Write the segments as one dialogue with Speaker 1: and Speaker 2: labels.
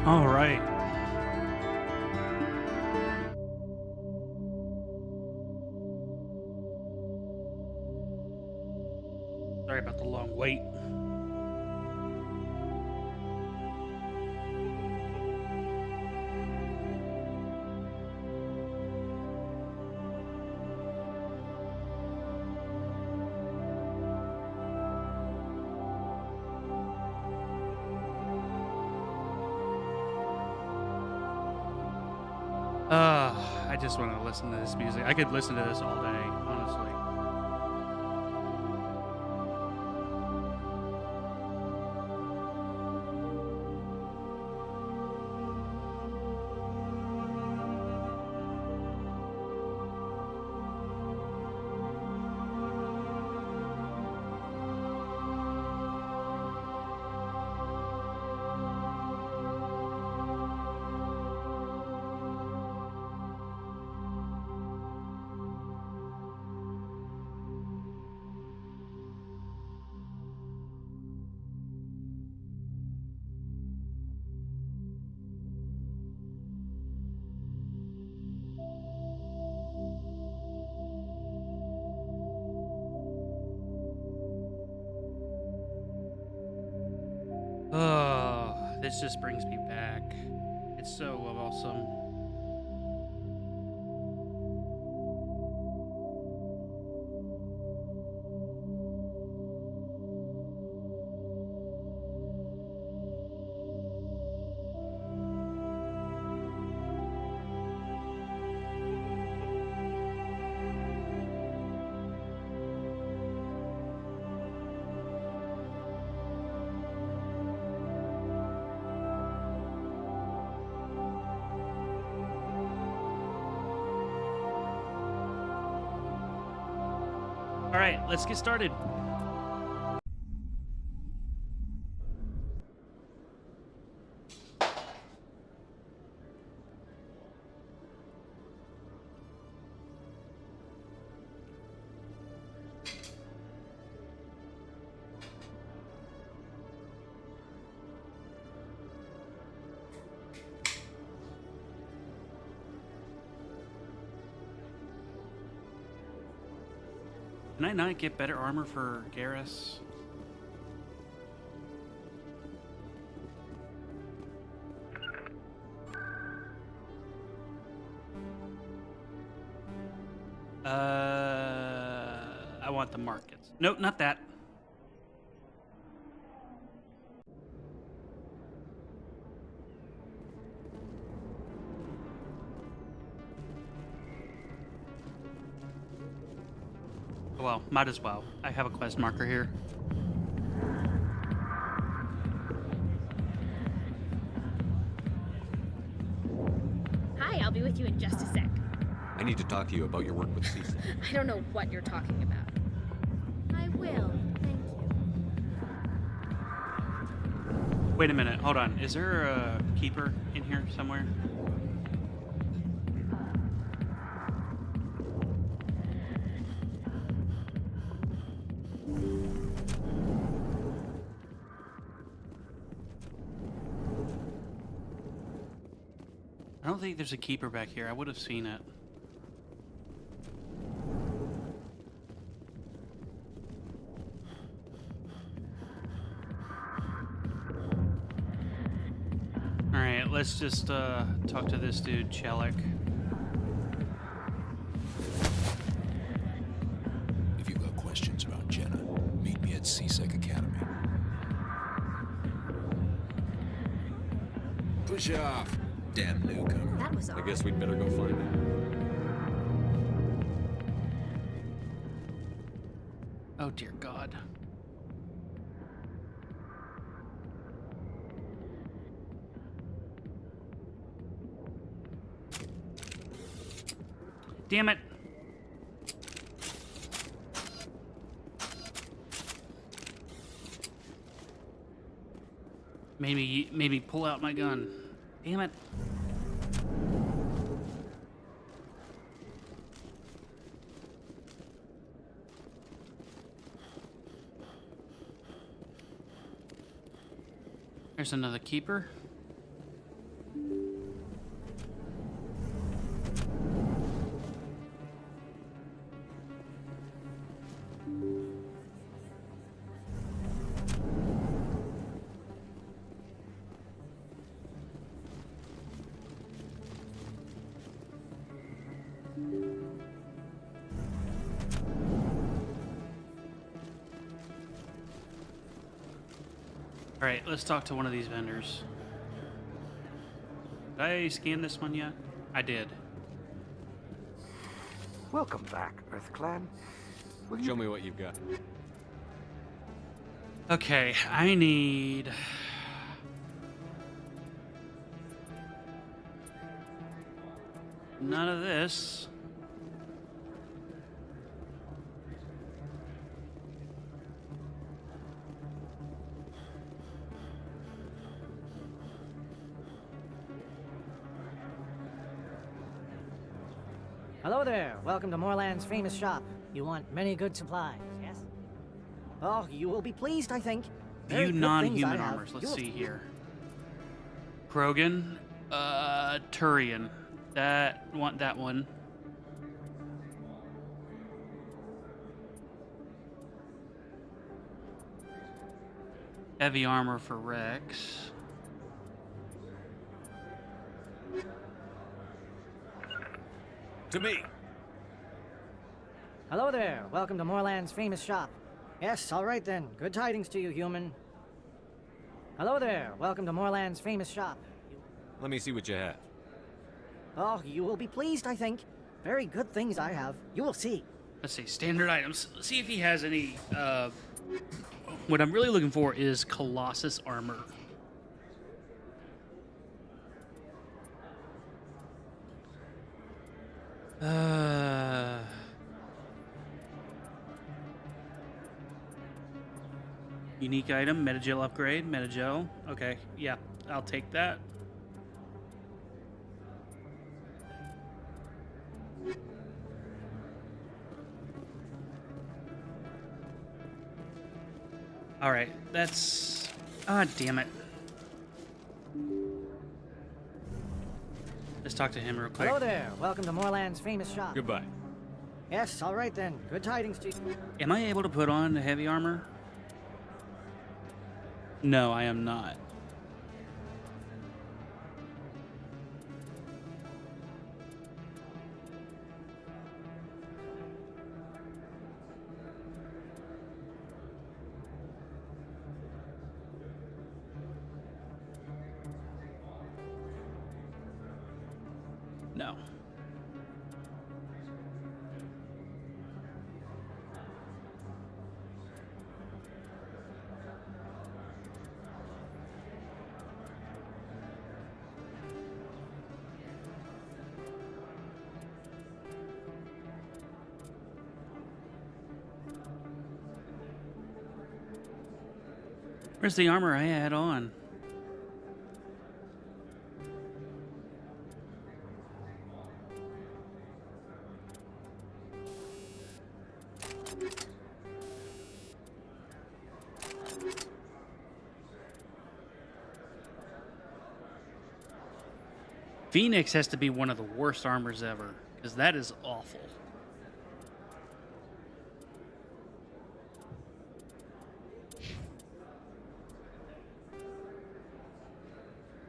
Speaker 1: All right. Sorry about the long wait. I just want to listen to this music. I could listen to this all day, honestly. Oh, this just brings me back. It's so awesome. All right, let's get started. Can I not get better armor for Garrus? I want the markets. Nope, not that. Well, might as well. I have a quest marker here.
Speaker 2: Hi, I'll be with you in just a sec.
Speaker 3: I need to talk to you about your work with Cecil.
Speaker 2: I don't know what you're talking about. I will, thank you.
Speaker 1: Wait a minute, hold on. Is there a keeper in here somewhere? I don't think there's a keeper back here. I would have seen it. Alright, let's just talk to this dude, Chelik.
Speaker 4: If you've got questions about Jenna, meet me at CSEC Academy. Push off, damn newcomer.
Speaker 2: That was all.
Speaker 3: I guess we'd better go find him.
Speaker 1: Oh dear God. Damn it. Maybe pull out my gun. Damn it. There's another keeper. Alright, let's talk to one of these vendors. Did I scan this one yet? I did.
Speaker 5: Welcome back, EarthClan. Will you
Speaker 3: Show me what you've got.
Speaker 1: Okay, I need... none of this.
Speaker 6: Hello there. Welcome to Moorland's famous shop. You want many good supplies, yes? Oh, you will be pleased, I think. Very
Speaker 1: View
Speaker 6: good
Speaker 1: non-human
Speaker 6: things I have.
Speaker 1: armors. Let's
Speaker 6: You will-
Speaker 1: see here. Krogan, Turian. Want that one. Heavy armor for Rex.
Speaker 3: To me!
Speaker 6: Hello there. Welcome to Moorland's famous shop. Yes, all right then. Good tidings to you, human. Hello there. Welcome to Moorland's famous shop.
Speaker 3: Let me see what you have.
Speaker 6: Oh, you will be pleased, I think. Very good things I have. You will see.
Speaker 1: Let's see, standard items. Let's see if he has any, what I'm really looking for is Colossus armor. Unique item, Metagel upgrade, Metagel. Okay, yeah, I'll take that. All right, that's... ah, damn it. Let's talk to him real quick.
Speaker 6: Hello there. Welcome to Moorland's famous shop.
Speaker 3: Goodbye.
Speaker 6: Yes, all right then. Good tidings to you.
Speaker 1: Am I able to put on the heavy armor? No, I am not. No. Where's the armor I had on? Phoenix has to be one of the worst armors ever, because that is awful.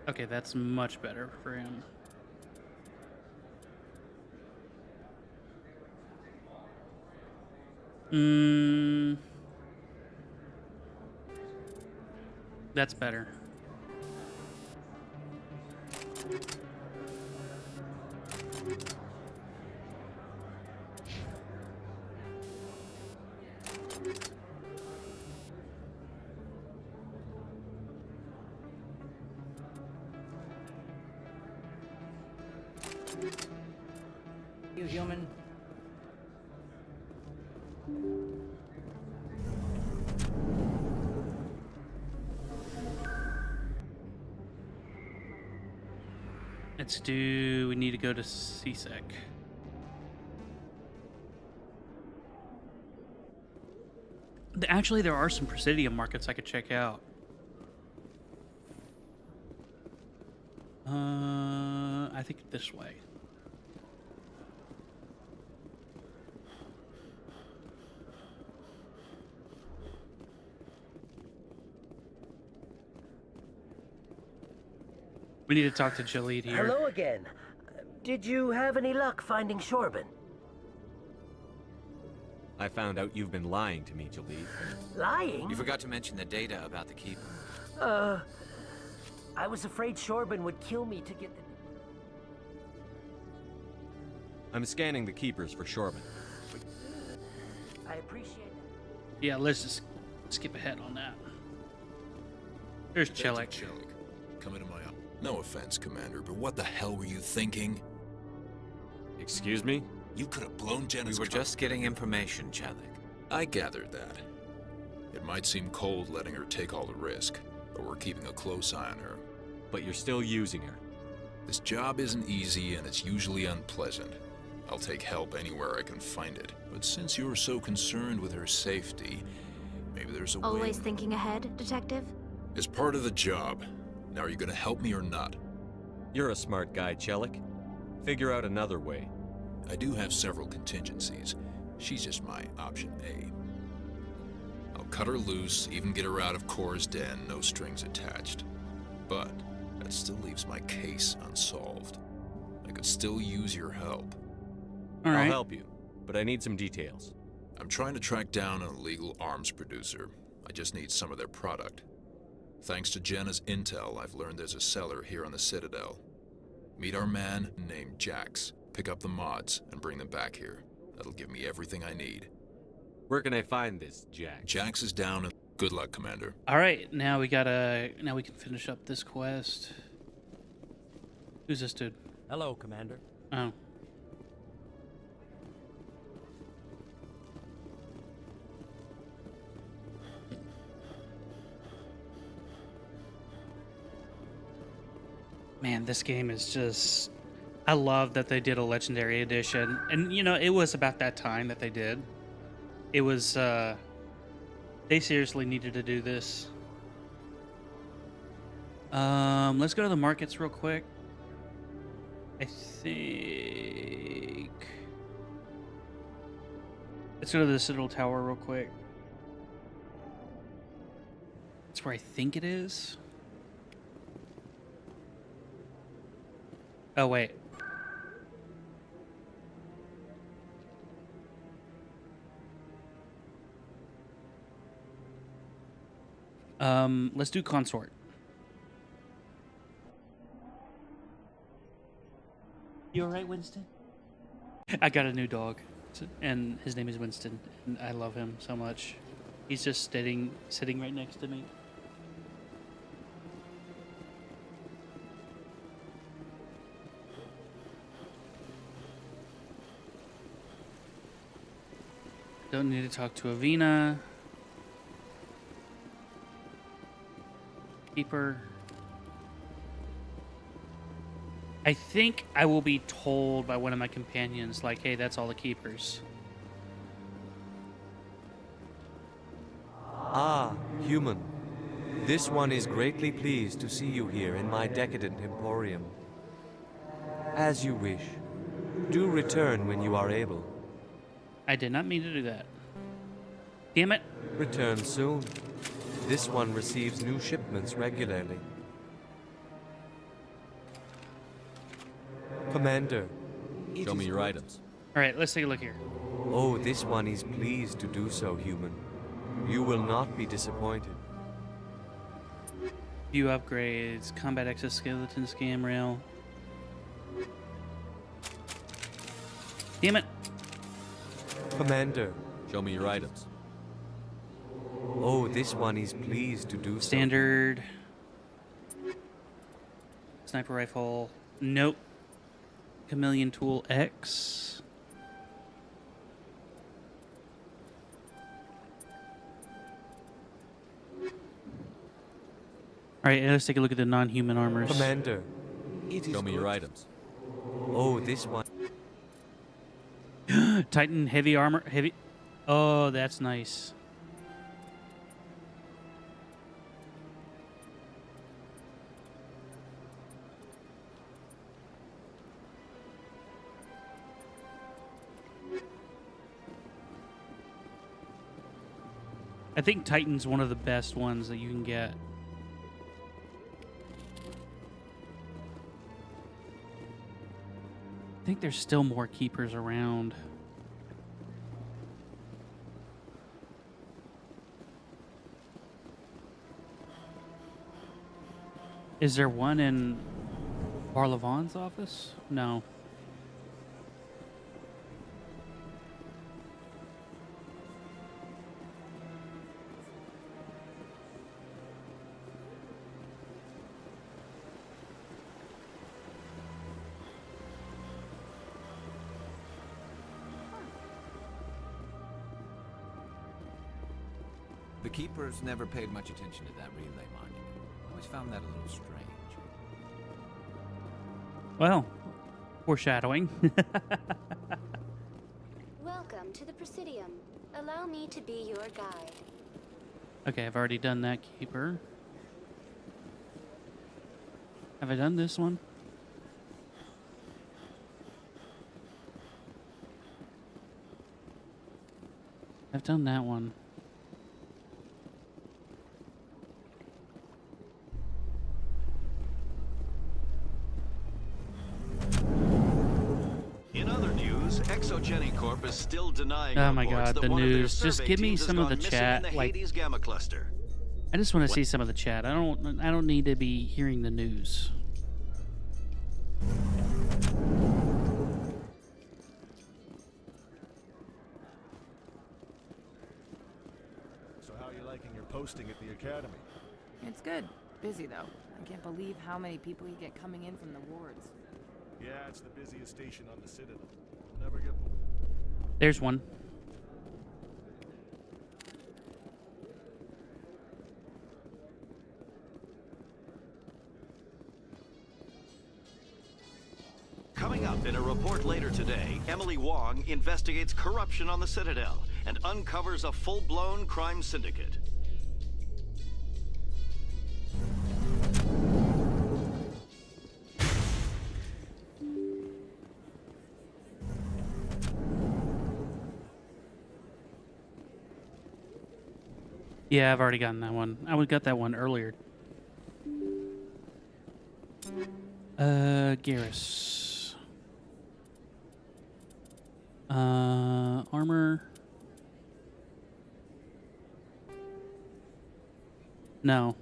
Speaker 1: Okay, that's much better for him. That's better.
Speaker 6: You human.
Speaker 1: Let's do... we need to go to CSEC. Actually, there are some Presidium markets I could check out. I think this way. We need to talk to Jalid here.
Speaker 7: Hello again. Did you have any luck finding Shorban?
Speaker 3: I found out you've been lying to me, Jalid.
Speaker 5: You
Speaker 7: Lying?
Speaker 5: forgot to mention the data about the keep.
Speaker 7: I was afraid Shorban would kill me to get the...
Speaker 3: I'm scanning the keepers for Shorban.
Speaker 7: I appreciate that.
Speaker 1: Yeah, let's just skip ahead on that. There's Chelik.
Speaker 4: Chelik, come into my office. No offense, Commander, but what the hell were you thinking?
Speaker 3: Excuse me?
Speaker 4: You could have blown
Speaker 8: We
Speaker 4: Jenna's
Speaker 8: were
Speaker 4: cover.
Speaker 8: just getting information, Chelik.
Speaker 4: I gathered that. It might seem cold letting her take all the risk, but we're keeping a close eye on her.
Speaker 3: But you're still using her.
Speaker 4: This job isn't easy and it's usually unpleasant. I'll take help anywhere I can find it. But since you're so concerned with her safety, maybe there's a way...
Speaker 2: Always thinking ahead, Detective?
Speaker 4: It's part of the job. Now, are you gonna help me or not?
Speaker 3: You're a smart guy, Chelik. Figure out another way.
Speaker 4: I do have several contingencies. She's just my option A. I'll cut her loose, even get her out of Kor's den, no strings attached. But that still leaves my case unsolved. I could still use your help.
Speaker 1: All
Speaker 3: I'll
Speaker 1: right.
Speaker 3: help you, but I need some details.
Speaker 4: I'm trying to track down an illegal arms producer. I just need some of their product. Thanks to Jenna's intel, I've learned there's a seller here on the Citadel. Meet our man named Jax. Pick up the mods and bring them back here. That'll give me everything I need.
Speaker 3: Where can I find this, Jack?
Speaker 4: Jax is down and good luck, Commander.
Speaker 1: All right, now we can finish up this quest. Who's this dude?
Speaker 9: Hello, Commander.
Speaker 1: Oh. Man, this game is just... I love that they did a Legendary Edition. And, you know, it was about that time that they did. It was, they seriously needed to do this. Let's go to the markets real quick. I think... Let's go to the Citadel Tower real quick. That's where I think it is. Oh, wait. Let's do Consort. You alright, Winston? I got a new dog, and his name is Winston, and I love him so much. He's just sitting right next to me. Don't need to talk to Avina. Keeper. I think I will be told by one of my companions, like, hey, that's all the keepers.
Speaker 10: Ah, human. This one is greatly pleased to see you here in my decadent emporium. As you wish. Do return when you are able.
Speaker 1: I did not mean to do that. Damn it.
Speaker 10: Return soon. This one receives new shipments regularly. Commander.
Speaker 3: Show me your items.
Speaker 1: All right, let's take a look here.
Speaker 10: Oh, this one is pleased to do so, human. You will not be disappointed.
Speaker 1: View upgrades, combat exoskeleton, scam rail. Damn it.
Speaker 10: Commander.
Speaker 3: Show me your items.
Speaker 10: Oh, this one is pleased to do so.
Speaker 1: Standard. Sniper rifle. Nope. Chameleon tool X. Alright, let's take a look at the non-human armors.
Speaker 10: Commander. It is
Speaker 3: Show me
Speaker 10: good.
Speaker 3: your items.
Speaker 10: Oh, this one.
Speaker 1: Titan heavy armor. Heavy. Oh, that's nice. I think Titan's one of the best ones that you can get. I think there's still more keepers around. Is there one in Barlavon's office? No.
Speaker 8: The Keepers never paid much attention to that relay monument. Always found that a little strange.
Speaker 1: Well, foreshadowing.
Speaker 9: Welcome to the Presidium. Allow me to be your guide.
Speaker 1: Okay, I've already done that keeper. Have I done this one? I've done that one.
Speaker 11: In other news, Exogeny Corp is still denying
Speaker 1: Oh my
Speaker 11: reports
Speaker 1: God,
Speaker 11: that
Speaker 1: the
Speaker 11: one of their
Speaker 1: news. Just
Speaker 11: survey
Speaker 1: give me
Speaker 11: teams has
Speaker 1: some of
Speaker 11: gone
Speaker 1: the
Speaker 11: missing
Speaker 1: chat,
Speaker 11: in the
Speaker 1: like-
Speaker 11: Hades Gamma Cluster.
Speaker 1: I just want to see some of the chat. I don't need to be hearing the news.
Speaker 12: So how are you liking your posting at the academy?
Speaker 13: It's good. Busy though. I can't believe how many people you get coming in from the wards.
Speaker 12: Yeah, it's the busiest station on the Citadel. Never get bored.
Speaker 1: There's one.
Speaker 11: Coming up in a report later today, Emily Wong investigates corruption on the Citadel and uncovers a full-blown crime syndicate.
Speaker 1: Yeah, I've already gotten that one. I got that one earlier. Garrus. Armor. No.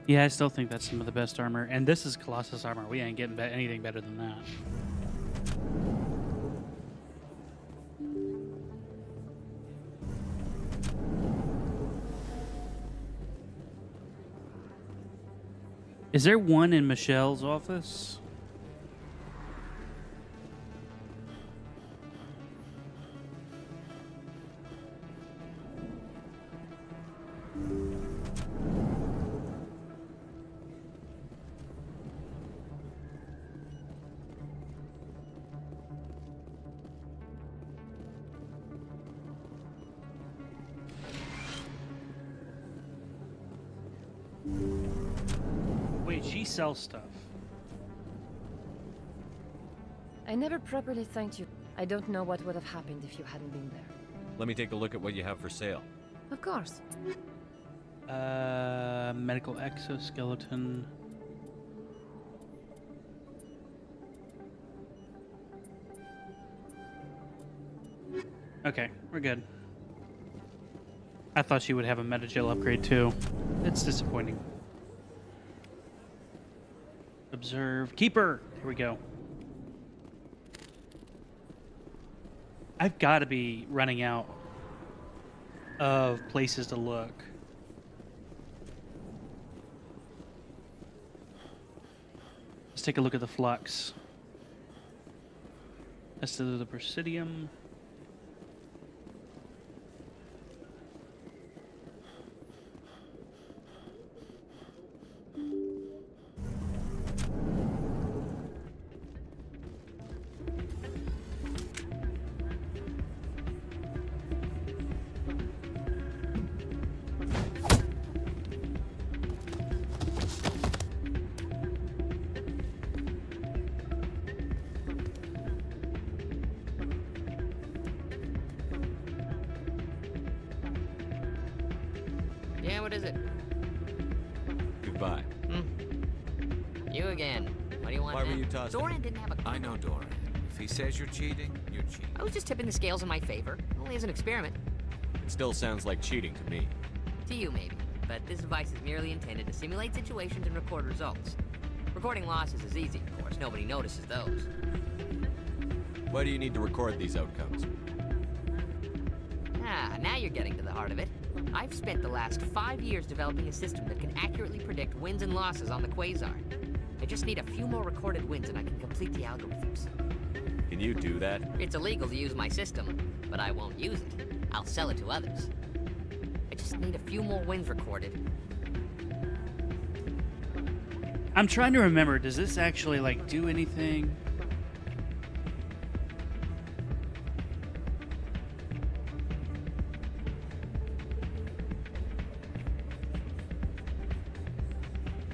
Speaker 1: Yeah, I still think that's some of the best armor. And this is Colossus armor. We ain't getting anything better than that. Is there one in Michelle's office? Wait, she sells stuff.
Speaker 14: I never properly thanked you. I don't know what would have happened if you hadn't been there.
Speaker 3: Let me take a look at what you have for sale.
Speaker 14: Of course.
Speaker 1: Medical exoskeleton. Okay, we're good. I thought she would have a Metagel upgrade too. It's disappointing. Observe. Keeper! Here we go. I've got to be running out of places to look. Let's take a look at the flux. Let's do the Presidium.
Speaker 15: what is it?
Speaker 3: Goodbye.
Speaker 15: You again. What do you want
Speaker 3: Why
Speaker 15: now?
Speaker 3: were you tossed?
Speaker 15: Doran didn't have a...
Speaker 8: I know Doran. If he says you're cheating, you're cheating.
Speaker 15: I was just tipping the scales in my favor. Only as an experiment.
Speaker 3: It still sounds like cheating to me.
Speaker 15: To you, maybe. But this device is merely intended to simulate situations and record results. Recording losses is easy, of course. Nobody notices those.
Speaker 3: Why do you need to record these outcomes?
Speaker 15: Ah, now you're getting to the heart of it. I've spent the last 5 years developing a system that can accurately predict wins and losses on the Quasar. I just need a few more recorded wins and I can complete the algorithms.
Speaker 3: Can you do that?
Speaker 15: It's illegal to use my system, but I won't use it. I'll sell it to others. I just need a few more wins recorded.
Speaker 1: I'm trying to remember, does this actually, like, do anything?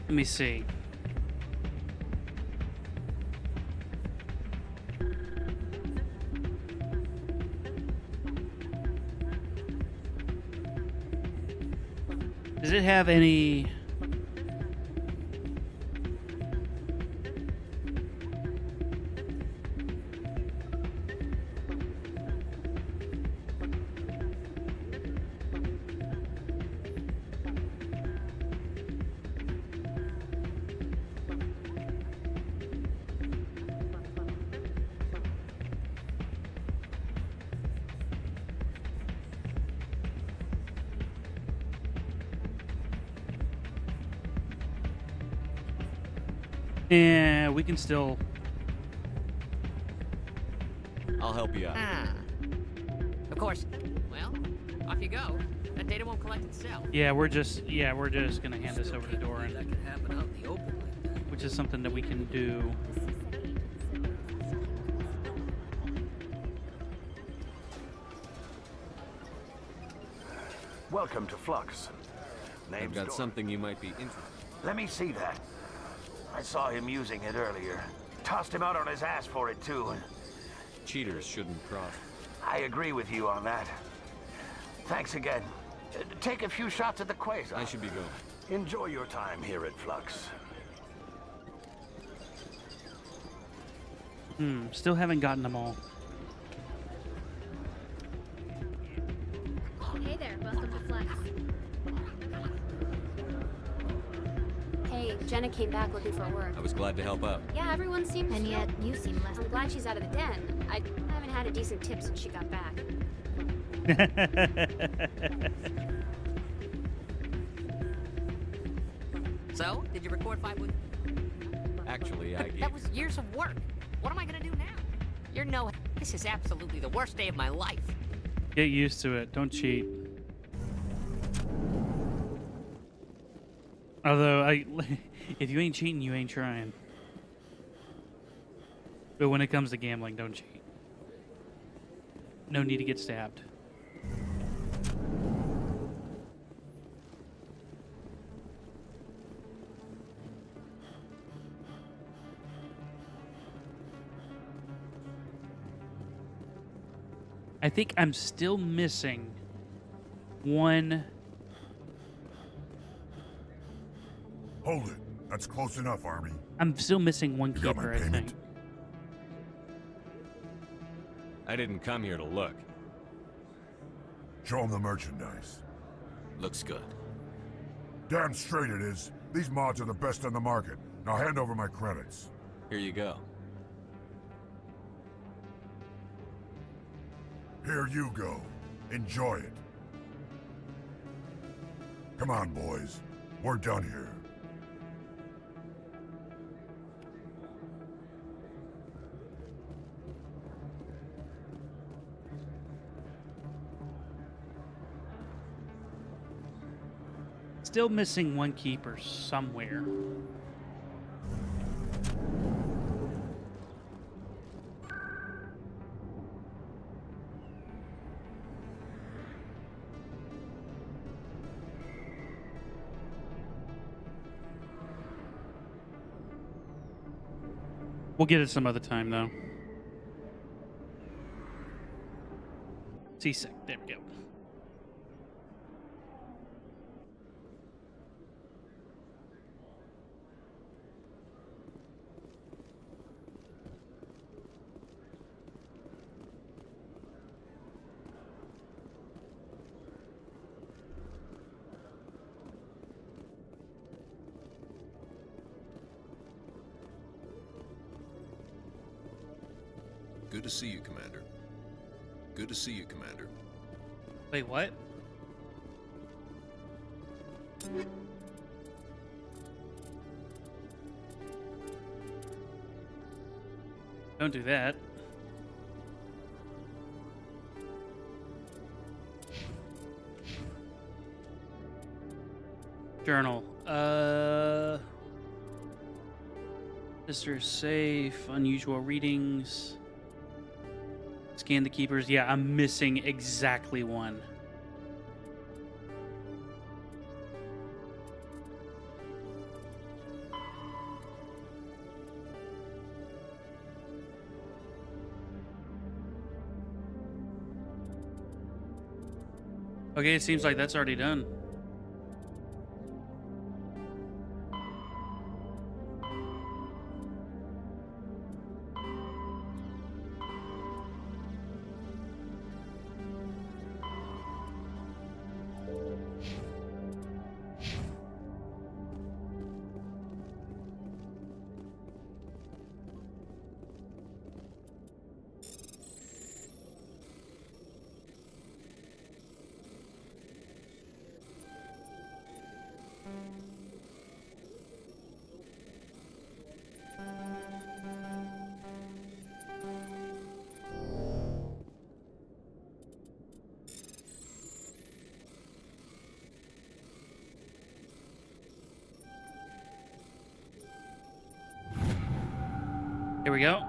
Speaker 1: Let me see. Does it have any... Yeah, we can still...
Speaker 3: I'll help you out.
Speaker 15: Ah. Of course. Well, off you go. That data won't collect itself.
Speaker 1: Yeah, we're just gonna hand this over to Doran.
Speaker 7: That can happen out in the open like that.
Speaker 1: Which is something that we can do.
Speaker 5: Welcome to Flux.
Speaker 3: I've
Speaker 5: Name's
Speaker 3: got
Speaker 5: Doran.
Speaker 3: something you might be interested
Speaker 5: Let me see that. I saw him using it earlier. Tossed him out on his ass for it, too.
Speaker 3: in. Cheaters shouldn't cross.
Speaker 5: I agree with you on that. Thanks again. Take a few shots at the Quasar.
Speaker 3: I should be going.
Speaker 5: Enjoy your time here at Flux.
Speaker 1: Still haven't gotten them all.
Speaker 2: Hey there, welcome to Flex.
Speaker 9: Hey, Jenna came back looking for work.
Speaker 3: I was glad to help out.
Speaker 9: Yeah, everyone seems...
Speaker 2: And yet, you seem less...
Speaker 9: I'm glad she's out of the den. I haven't had a decent tip since she got back.
Speaker 15: So, did you record 5 wins?
Speaker 3: Actually, I gave...
Speaker 15: That was years of work. What am I gonna do now? You're no... This is absolutely the worst day of my life.
Speaker 1: Get used to it. Don't cheat. Although, if you ain't cheating, you ain't trying. But when it comes to gambling, don't cheat. No need to get stabbed. I think I'm still missing one.
Speaker 12: Hold it. That's close enough, Army.
Speaker 1: I'm still missing one
Speaker 12: You got my
Speaker 1: keeper, I
Speaker 12: payment?
Speaker 1: think.
Speaker 3: I didn't come here to look.
Speaker 12: Show him the merchandise.
Speaker 8: Looks good.
Speaker 12: Damn straight it is. These mods are the best on the market. Now hand over my credits.
Speaker 3: Here you go.
Speaker 12: Here you go. Enjoy it. Come on, boys. We're done here.
Speaker 1: Still missing one keeper somewhere. We'll get it some other time, though. Seasick. There we go.
Speaker 4: Good to see you, Commander. Good to see you, Commander.
Speaker 1: Wait, what? Don't do that. Journal. Sister safe. Unusual readings. Scan the keepers. Yeah, I'm missing exactly one. Okay, it seems like that's already done. Here we go.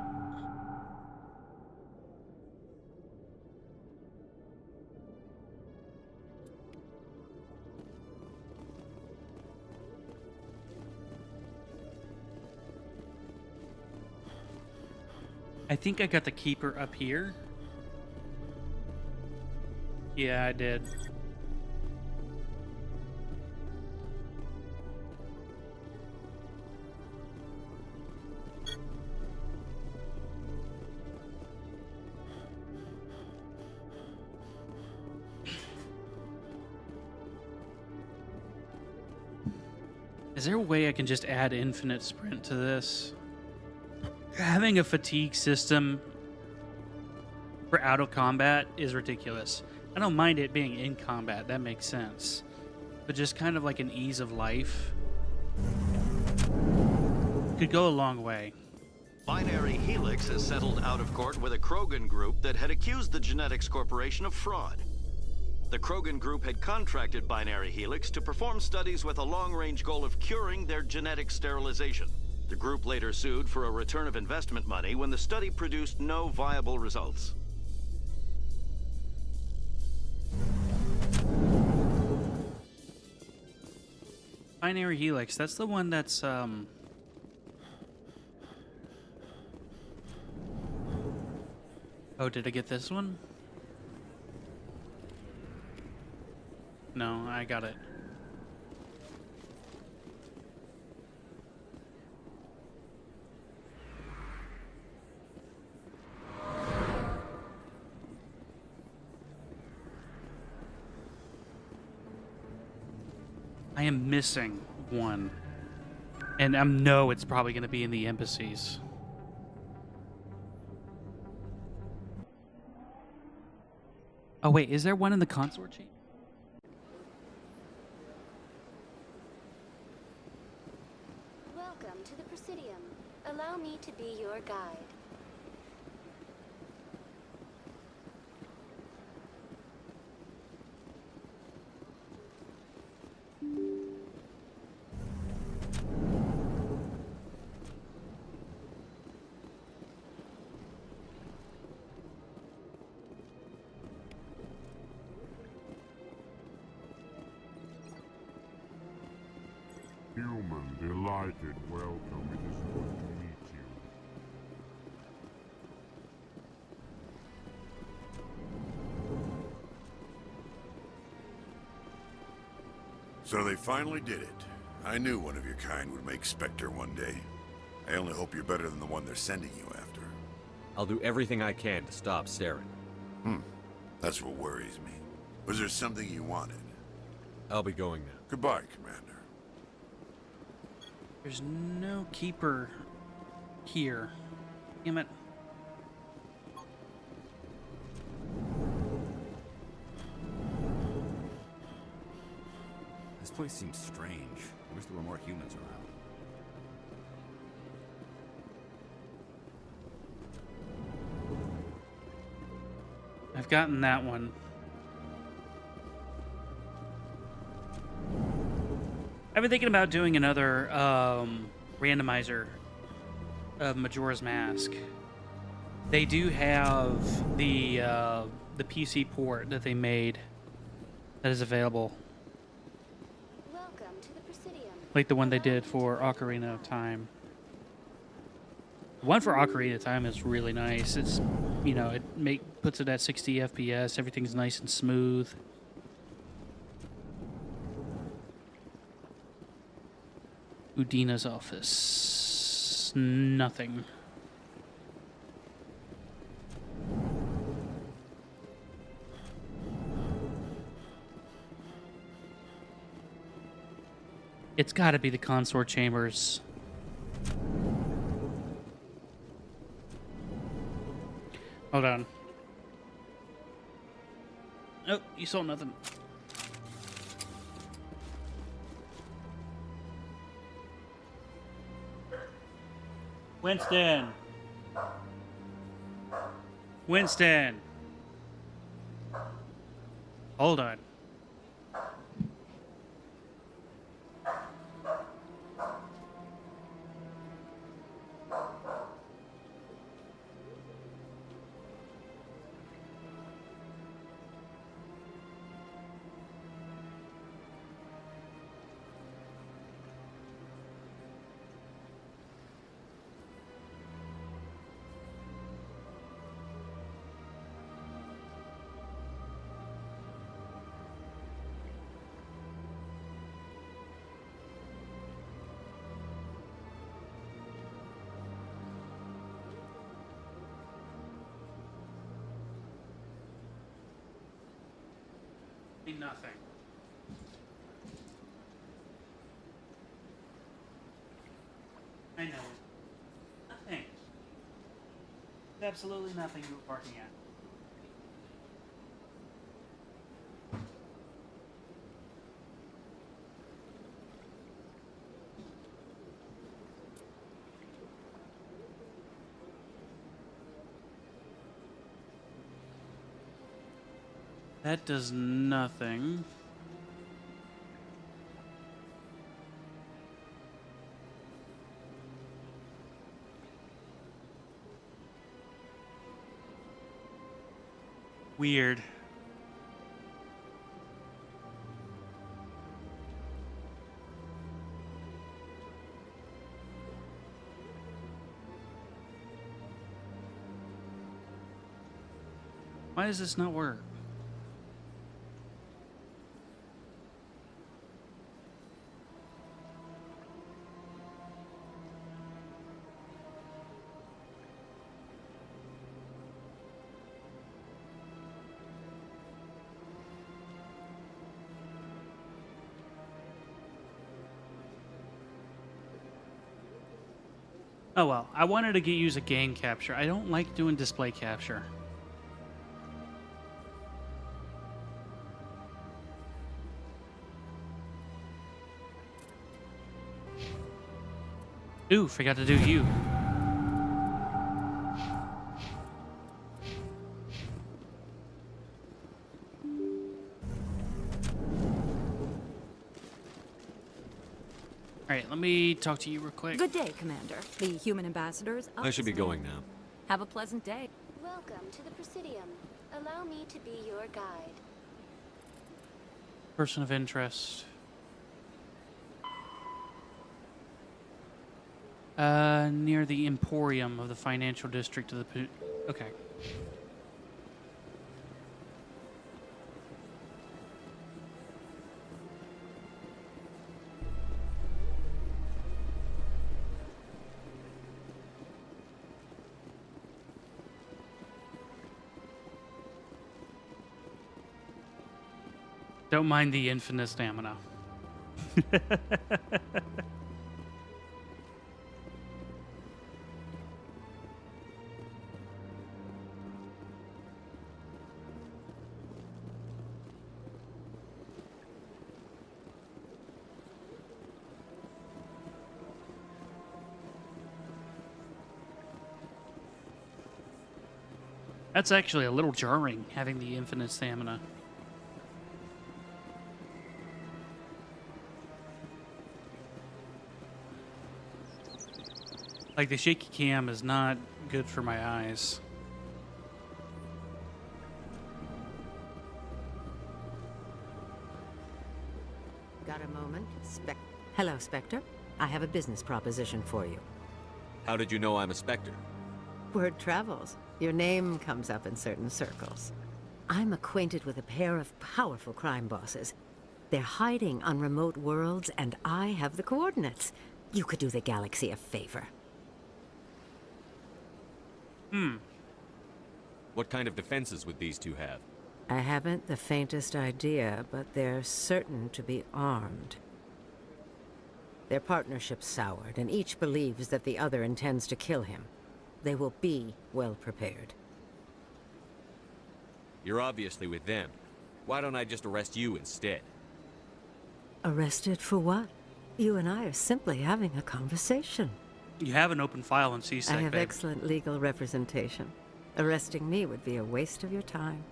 Speaker 1: I think I got the keeper up here. Yeah, I did. Is there a way I can just add infinite sprint to this? Having a fatigue system for out of combat is ridiculous. I don't mind it being in combat, that makes sense. But just kind of like an ease of life could go a long way.
Speaker 11: Binary Helix has settled out of court with a Krogan group that had accused the Genetics Corporation of fraud. The Krogan group had contracted Binary Helix to perform studies with a long-range goal of curing their genetic sterilization. The group later sued for a return of investment money when the study produced no viable results.
Speaker 1: Binary Helix, that's the one that's Oh, did I get this one? No, I got it. I am missing one. And I know it's probably going to be in the embassies. Oh wait, is there one in the consort chamber?
Speaker 9: Welcome to the Presidium. Allow me to be your guide.
Speaker 12: Human, delighted, welcome. It is good to meet you.
Speaker 16: So they finally did it. I knew one of your kind would make Spectre one day. I only hope you're better than the one they're sending you after.
Speaker 3: I'll do everything I can to stop Saren.
Speaker 16: That's what worries me. Was there something you wanted?
Speaker 3: I'll be going now.
Speaker 16: Goodbye, Commander.
Speaker 1: There's no keeper here. Damn it.
Speaker 8: This place seems strange. I wish there were more humans around.
Speaker 1: I've gotten that one. I've been thinking about doing another randomizer of Majora's Mask. They do have the PC port that they made that is available,
Speaker 9: Welcome to the Presidium.
Speaker 1: like the one they did for Ocarina of Time. The one for Ocarina of Time is really nice. It's, you know, it puts it at 60 FPS. Everything's nice and smooth. Udina's office. Nothing. It's got to be the consort chambers. Hold on. Oh, you saw nothing. Winston. Winston. Hold on. Nothing. I know. Nothing. Absolutely nothing you were barking at. That does nothing. Weird. Why does this not work? Oh well, I wanted to use a game capture. I don't like doing display capture. Ooh, forgot to do you. Alright, let me talk to you real quick.
Speaker 17: Good day, Commander. The human ambassadors.
Speaker 3: I should be going now.
Speaker 17: Have a pleasant day.
Speaker 9: Welcome to the Presidium. Allow me to be your guide.
Speaker 1: Person of interest. Near the Emporium of the financial district of the... Okay. Don't mind the infinite stamina. That's actually a little jarring, having the infinite stamina. Like, the shaky cam is not good for my eyes.
Speaker 18: Got a moment? Hello, Spectre. I have a business proposition for you.
Speaker 3: How did you know I'm a Spectre?
Speaker 18: Word travels. Your name comes up in certain circles. I'm acquainted with a pair of powerful crime bosses. They're hiding on remote worlds, and I have the coordinates. You could do the galaxy a favor.
Speaker 3: What kind of defenses would these two have?
Speaker 18: I haven't the faintest idea, but they're certain to be armed. Their partnership's soured, and each believes that the other intends to kill him. They will be well prepared.
Speaker 3: You're obviously with them. Why don't I just arrest you instead?
Speaker 18: Arrested for what? You and I are simply having a conversation.
Speaker 1: You have an open file in CSEC,
Speaker 18: I have
Speaker 1: babe.
Speaker 18: excellent legal representation. Arresting me would be a waste of your time.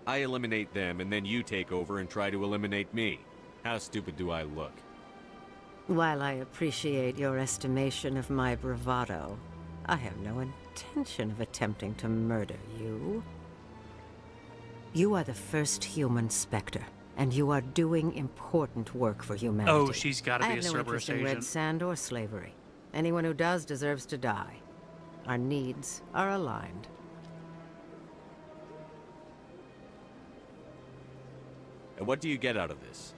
Speaker 3: I eliminate them, and then you take over and try to eliminate me. How stupid do I look?
Speaker 18: While I appreciate your estimation of my bravado, I have no intention of attempting to murder you. You are the first human Spectre, and you are doing important work for humanity.
Speaker 1: Oh, she's got to be a
Speaker 18: I have no
Speaker 1: Cerberus
Speaker 18: interest in red
Speaker 1: agent.
Speaker 18: sand or slavery. Anyone who does deserves to die. Our needs are aligned.
Speaker 3: And what do you get out of this?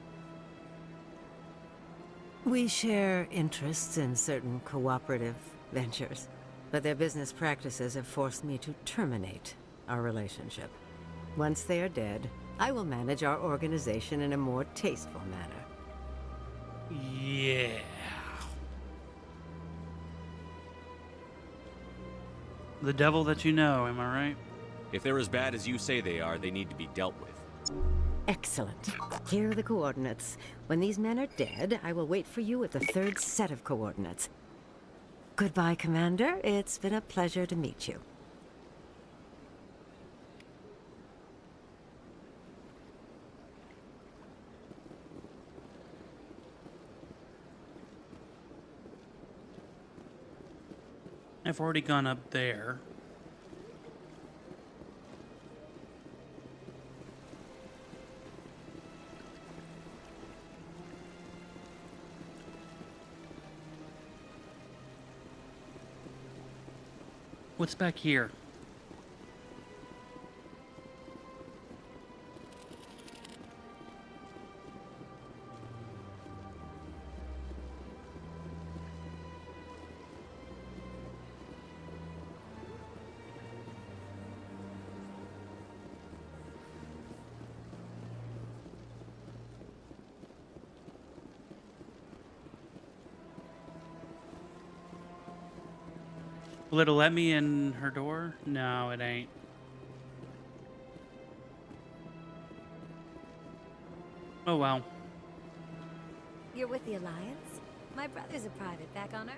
Speaker 18: We share interests in certain cooperative ventures, but their business practices have forced me to terminate our relationship. Once they are dead, I will manage our organization in a more tasteful manner.
Speaker 1: Yeah. The devil that you know, am I right?
Speaker 3: If they're as bad as you say they are, they need to be dealt with.
Speaker 18: Excellent. Here are the coordinates. When these men are dead, I will wait for you at the third set of coordinates. Goodbye, Commander. It's been a pleasure to meet you.
Speaker 1: I've already gone up there. What's back here? Will it let me in her door? No, it ain't. Oh well.
Speaker 2: You're with the Alliance? My brother's a private back on Earth.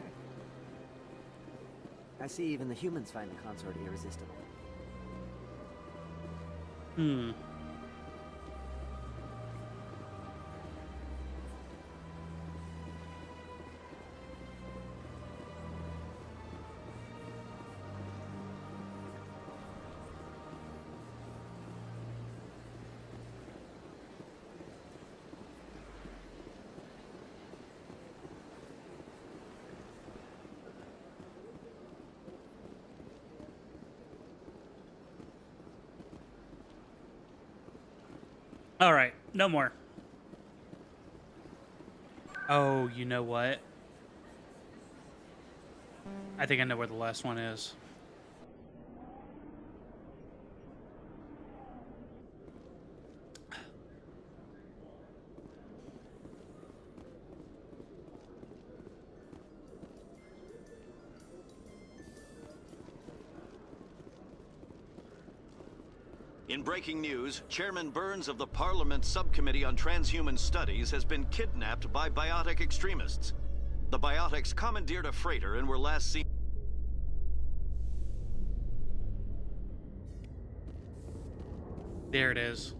Speaker 19: I see even the humans find the consort irresistible.
Speaker 1: All right, no more. Oh, you know what? I think I know where the last one is.
Speaker 11: In breaking news, Chairman Burns of the Parliament Subcommittee on Transhuman Studies has been kidnapped by biotic extremists. The biotics commandeered a freighter and were last seen
Speaker 1: There it is.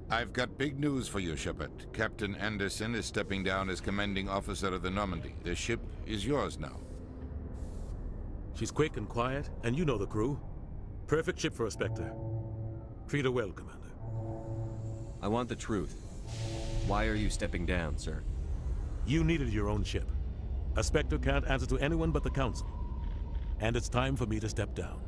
Speaker 20: I've got big news for you, Shepard. Captain Anderson is stepping down as commanding officer of the Normandy. The ship is yours now.
Speaker 21: She's quick and quiet, and you know the crew. Perfect ship for a Spectre. Treat her well, Commander.
Speaker 3: I want the truth. Why are you stepping down, sir?
Speaker 21: You needed your own ship. A Spectre can't answer to anyone but the Council. And it's time for me to step down.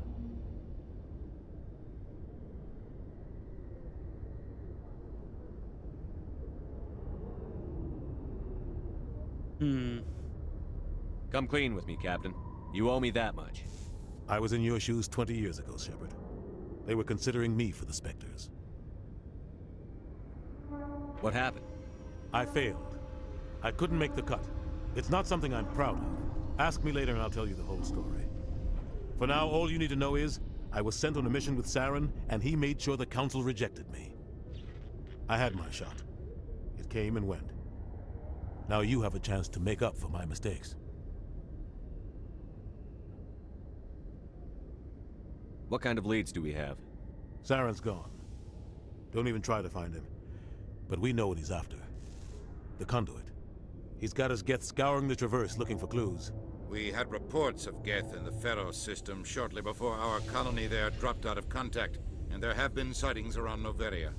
Speaker 3: Come clean with me, Captain. You owe me that much.
Speaker 21: I was in your shoes 20 years ago, Shepard. They were considering me for the Spectres.
Speaker 3: What happened?
Speaker 21: I failed. I couldn't make the cut. It's not something I'm proud of. Ask me later and I'll tell you the whole story. For now, all you need to know is, I was sent on a mission with Saren, and he made sure the Council rejected me. I had my shot. It came and went. Now you have a chance to make up for my mistakes.
Speaker 3: What kind of leads do we have?
Speaker 21: Saren's gone. Don't even try to find him. But we know what he's after. The Conduit. He's got his Geth scouring the Traverse looking for clues.
Speaker 20: We had reports of Geth in the Pharos system shortly before our colony there dropped out of contact, and there have been sightings around Noveria.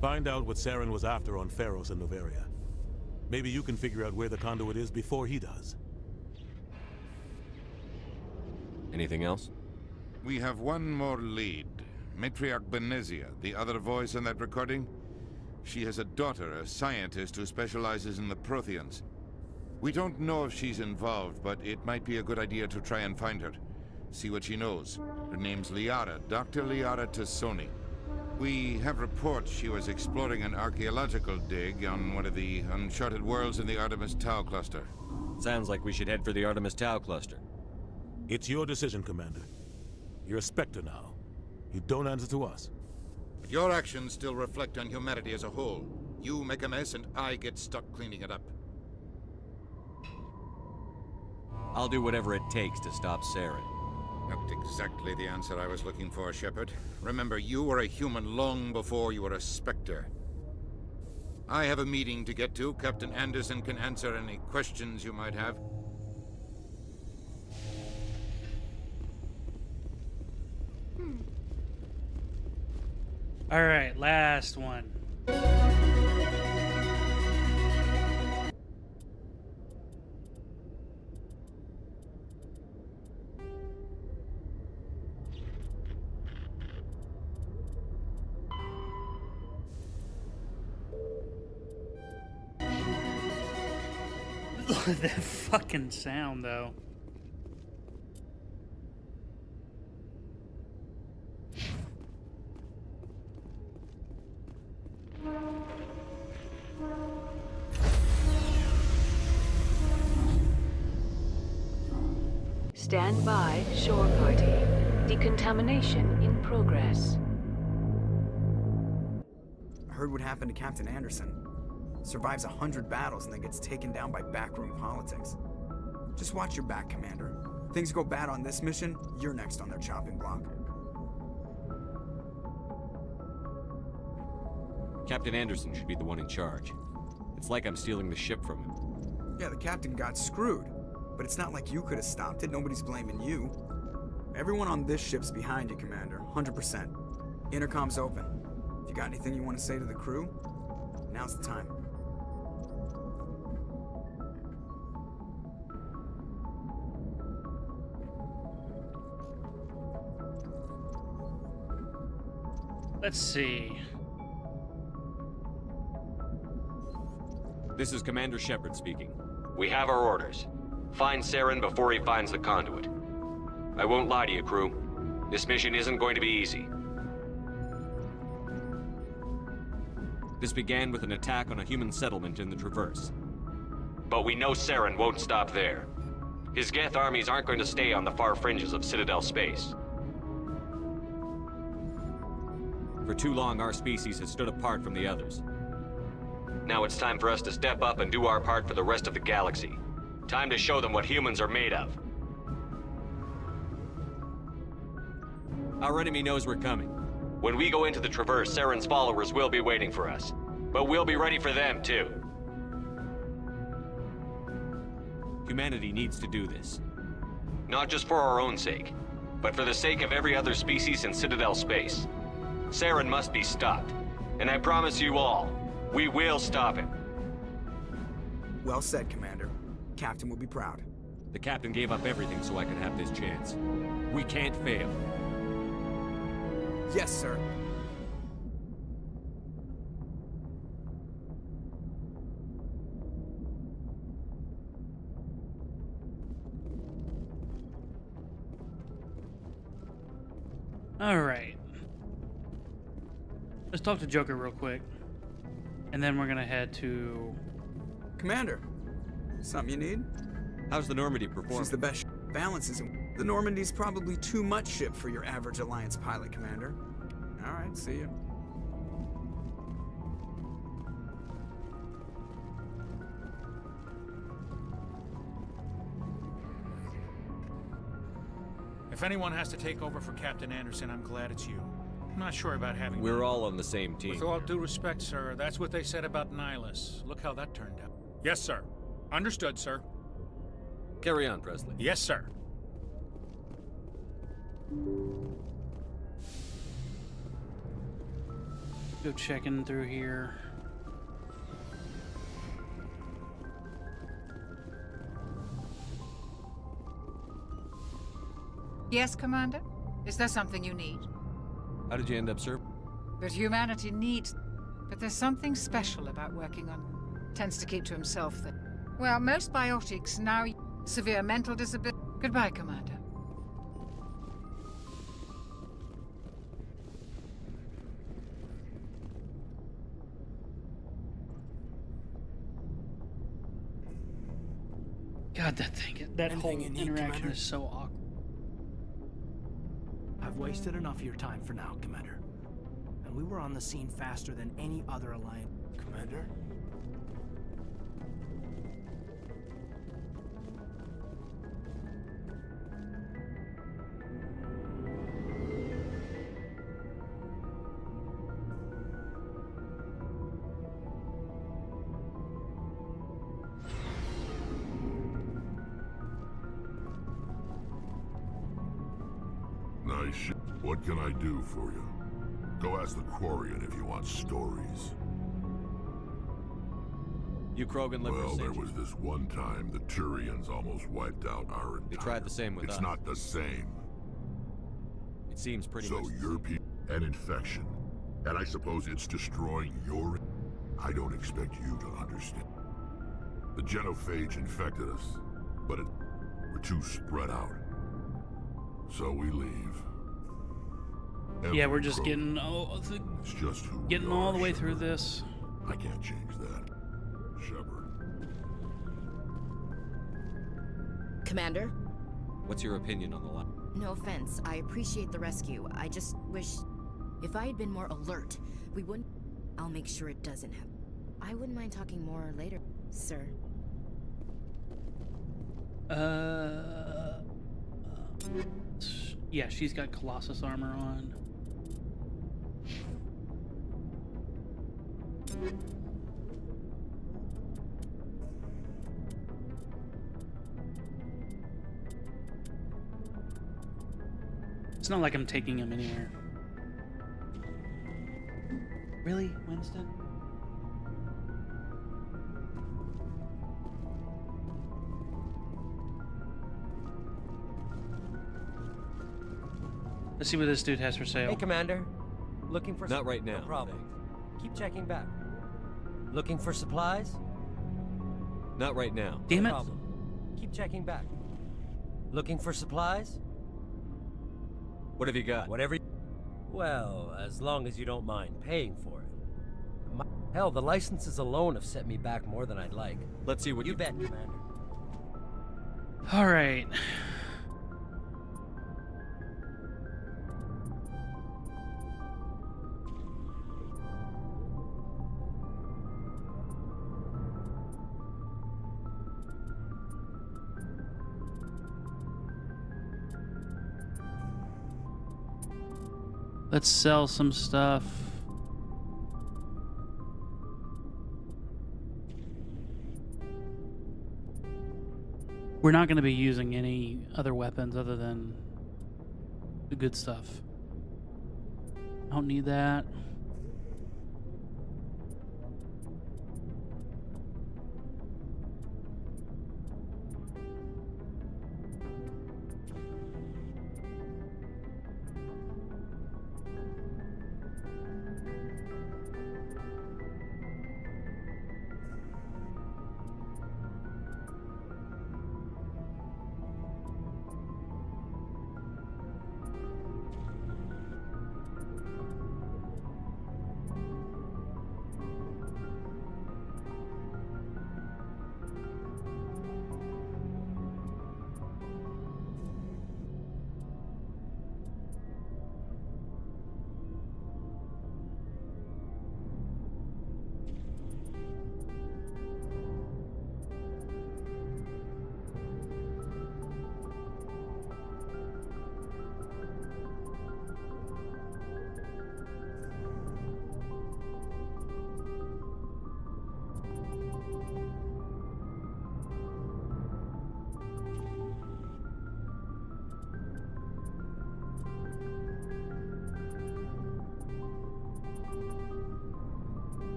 Speaker 21: Find out what Saren was after on Pharos and Noveria. Maybe you can figure out where the Conduit is before he does.
Speaker 3: Anything else?
Speaker 20: We have one more lead. Matriarch Benezia, the other voice in that recording. She has a daughter, a scientist who specializes in the Protheans. We don't know if she's involved, but it might be a good idea to try and find her. See what she knows. Her name's Liara, Dr. Liara Tassoni. We have reports she was exploring an archaeological dig on one of the uncharted worlds in the Artemis Tau cluster.
Speaker 3: Sounds like we should head for the Artemis Tau cluster.
Speaker 21: It's your decision, Commander. You're a Spectre now. You don't answer to us.
Speaker 20: But your actions still reflect on humanity as a whole. You make a mess and I get stuck cleaning it up.
Speaker 3: I'll do whatever it takes to stop Saren.
Speaker 20: Not exactly the answer I was looking for, Shepard. Remember, you were a human long before you were a Spectre. I have a meeting to get to. Captain Anderson can answer any questions you might have.
Speaker 1: All right, last one. That fucking sound, though.
Speaker 22: Stand by, shore party. Decontamination in progress.
Speaker 23: I heard what happened to Captain Anderson. Survives 100 battles and then gets taken down by backroom politics. Just watch your back, Commander. Things go bad on this mission, you're next on their chopping block.
Speaker 3: Captain Anderson should be the one in charge. It's like I'm stealing the ship from him.
Speaker 23: Yeah, the captain got screwed. But it's not like you could have stopped it. Nobody's blaming you. Everyone on this ship's behind you, Commander. 100%. Intercom's open. If you got anything you want to say to the crew, now's the time.
Speaker 1: Let's see.
Speaker 3: This is Commander Shepard speaking.
Speaker 24: We have our orders. Find Saren before he finds the conduit. I won't lie to you, crew. This mission isn't going to be easy.
Speaker 3: This began with an attack on a human settlement in the Traverse.
Speaker 24: But we know Saren won't stop there. His Geth armies aren't going to stay on the far fringes of Citadel space.
Speaker 3: For too long, our species has stood apart from the others.
Speaker 24: Now it's time for us to step up and do our part for the rest of the galaxy. Time to show them what humans are made of.
Speaker 3: Our enemy knows we're coming.
Speaker 24: When we go into the Traverse, Saren's followers will be waiting for us. But we'll be ready for them, too.
Speaker 3: Humanity needs to do this.
Speaker 24: Not just for our own sake, but for the sake of every other species in Citadel space. Saren must be stopped. And I promise you all, we will stop him.
Speaker 23: Well said, Commander. Captain will be proud.
Speaker 3: The captain gave up everything so I could have this chance. We can't fail.
Speaker 23: Yes, sir.
Speaker 1: All right. Let's talk to Joker real quick. And then we're gonna head to...
Speaker 23: Commander, something you need?
Speaker 3: How's the Normandy performing?
Speaker 23: She's the best. Balances. The Normandy's probably too much ship for your average Alliance pilot, Commander. All right, see you.
Speaker 6: If anyone has to take over for Captain Anderson, I'm glad it's you. I'm not sure about having...
Speaker 3: We're all on the same team.
Speaker 6: With all due respect, sir, that's what they said about Nihilus. Look how that turned out. Yes, sir. Understood, sir.
Speaker 3: Carry on, Presley.
Speaker 6: Yes, sir.
Speaker 1: Go checking through here.
Speaker 10: Yes, Commander? Is there something you need?
Speaker 3: How did you end up, sir?
Speaker 10: But humanity needs... But there's something special about working on... Tends to keep to himself that... Well, most biotics now... Severe mental disability... Goodbye, Commander.
Speaker 1: God, that thing, that whole interaction is so awkward.
Speaker 13: I've wasted enough of your time for now, Commander. And we were on the scene faster than any other Alliance. Commander?
Speaker 12: Nice shit. What can I do for you? Go ask the Quarian if you want stories.
Speaker 3: You Krogan live
Speaker 12: Well,
Speaker 3: for
Speaker 12: there
Speaker 3: safety.
Speaker 12: was this one time the Turians almost wiped out our entire...
Speaker 3: They tried the same with us.
Speaker 12: It's not the same.
Speaker 3: It seems pretty
Speaker 12: So
Speaker 3: much...
Speaker 12: your people... An infection. And I suppose it's destroying your... I don't expect you to understand. The genophage infected us, but we're too spread out. So we leave.
Speaker 1: Yeah, we're just getting all the way through this.
Speaker 12: I can't change that. Shepard.
Speaker 14: Commander?
Speaker 3: What's your opinion on the line?
Speaker 14: No offense, I appreciate the rescue. I just wish... If I had been more alert, we wouldn't... I'll make sure it doesn't happen. I wouldn't mind talking more later, sir.
Speaker 1: Yeah, she's got Colossus armor on. It's not like I'm taking him anywhere. Really, Winston? Let's see what this dude has for sale.
Speaker 7: Hey, Commander. Looking for...
Speaker 3: Not right now.
Speaker 7: No problem. Keep checking back. Looking for supplies?
Speaker 3: Not right now.
Speaker 1: Damn
Speaker 7: No
Speaker 1: it.
Speaker 7: problem. Keep checking back. Looking for supplies?
Speaker 3: What have you got?
Speaker 7: Whatever. Well, as long as you don't mind paying for it. Hell, the licenses alone have set me back more than I'd like.
Speaker 3: Let's see what
Speaker 7: you bet, Commander.
Speaker 1: All right. Let's sell some stuff. We're not going to be using any other weapons other than the good stuff. I don't need that.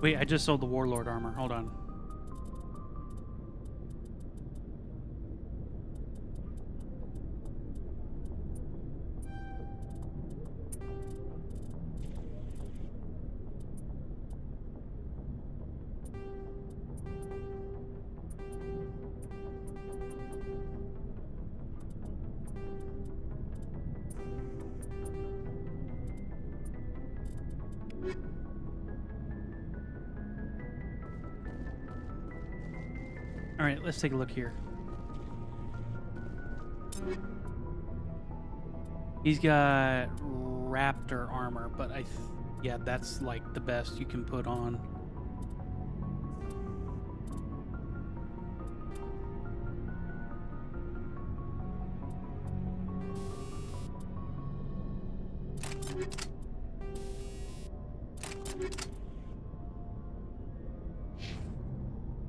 Speaker 1: Wait, I just sold the Warlord armor. Hold on. All right, let's take a look here. He's got Raptor armor, but yeah, that's like the best you can put on.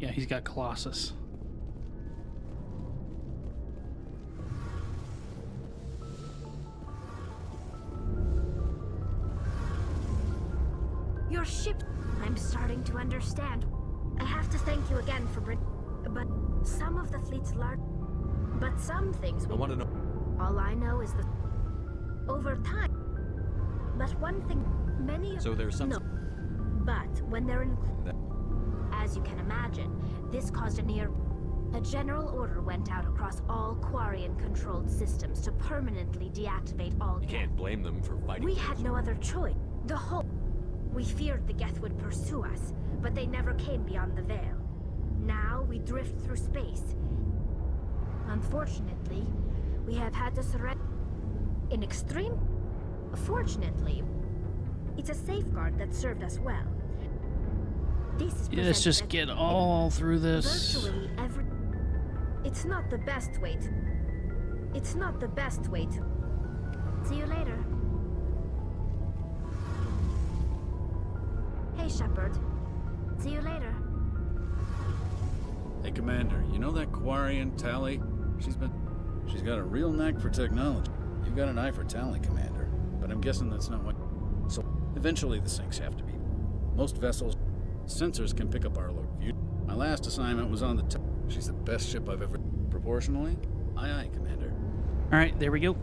Speaker 1: Yeah, he's got Colossus.
Speaker 2: Your ship. I'm starting to understand. I have to thank you again for but some of the fleet's large. But some things we.
Speaker 3: I want to know.
Speaker 2: All I know is that over time. But one thing, many.
Speaker 3: So there's some.
Speaker 2: No. But when they're in. As you can imagine, this caused a general order went out across all Quarian-controlled systems to permanently deactivate all.
Speaker 3: You can't blame them for fighting.
Speaker 2: We had no other choice. We feared the Geth would pursue us, but they never came beyond the Veil. Now we drift through space. Unfortunately, we have had to surrender. In extreme. Fortunately, it's a safeguard that served us well. This is
Speaker 1: Let's just get all through this.
Speaker 2: Virtually every. It's not the best way to. It's not the best way to. See you later. Hey, Shepard. See you later.
Speaker 6: Hey, Commander, you know that Quarian Tali? She's got a real knack for technology. You've got an eye for talent, Commander. But I'm guessing that's not what... So, eventually the sinks have to be. Most vessels... Sensors can pick up our look view. My last assignment was on the She's the best ship I've ever... Proportionally? Aye, aye, Commander.
Speaker 1: All right, there we go.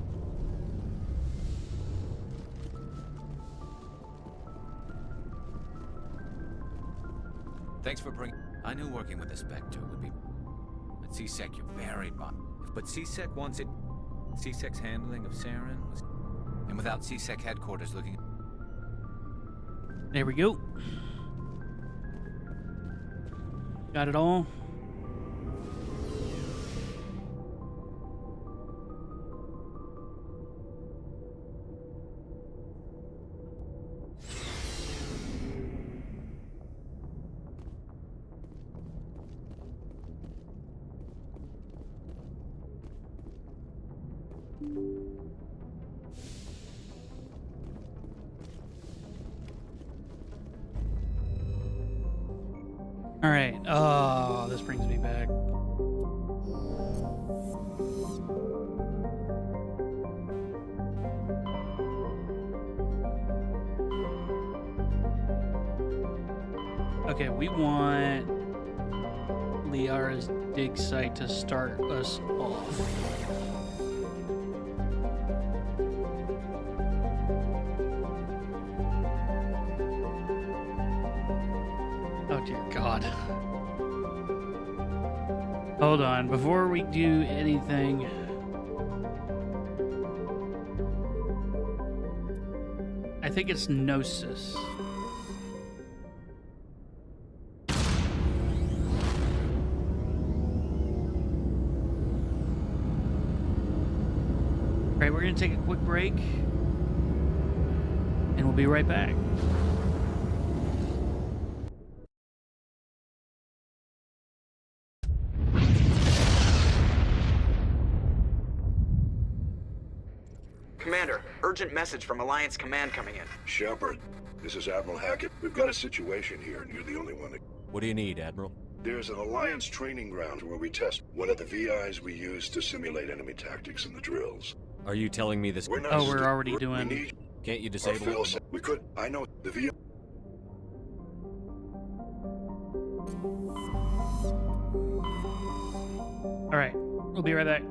Speaker 8: Thanks for bringing... I knew working with the Spectre would be... At C-Sec, you're very but C-Sec wants it... C-Sec's handling of Saren was... And without C-Sec headquarters looking...
Speaker 1: There we go. Got it all. All right. Oh, this brings me back. Okay, we want Liara's dig site to start us off. Oh dear God. Hold on, before we do anything. I think it's Gnosis. Alright, we're gonna take a quick break. And we'll be right back.
Speaker 23: Commander, urgent message from Alliance Command coming in.
Speaker 12: Shepard, this is Admiral Hackett. We've got a situation here, and you're the only one that...
Speaker 3: What do you need, Admiral?
Speaker 12: There's an Alliance training ground where we test one of the VIs we use to simulate enemy tactics in the drills.
Speaker 3: Are you telling me this?
Speaker 12: We're not
Speaker 1: Oh, we're already doing...
Speaker 12: We need...
Speaker 3: Can't you disable it?
Speaker 12: We could. I know the VI...
Speaker 1: Alright, we'll be right back.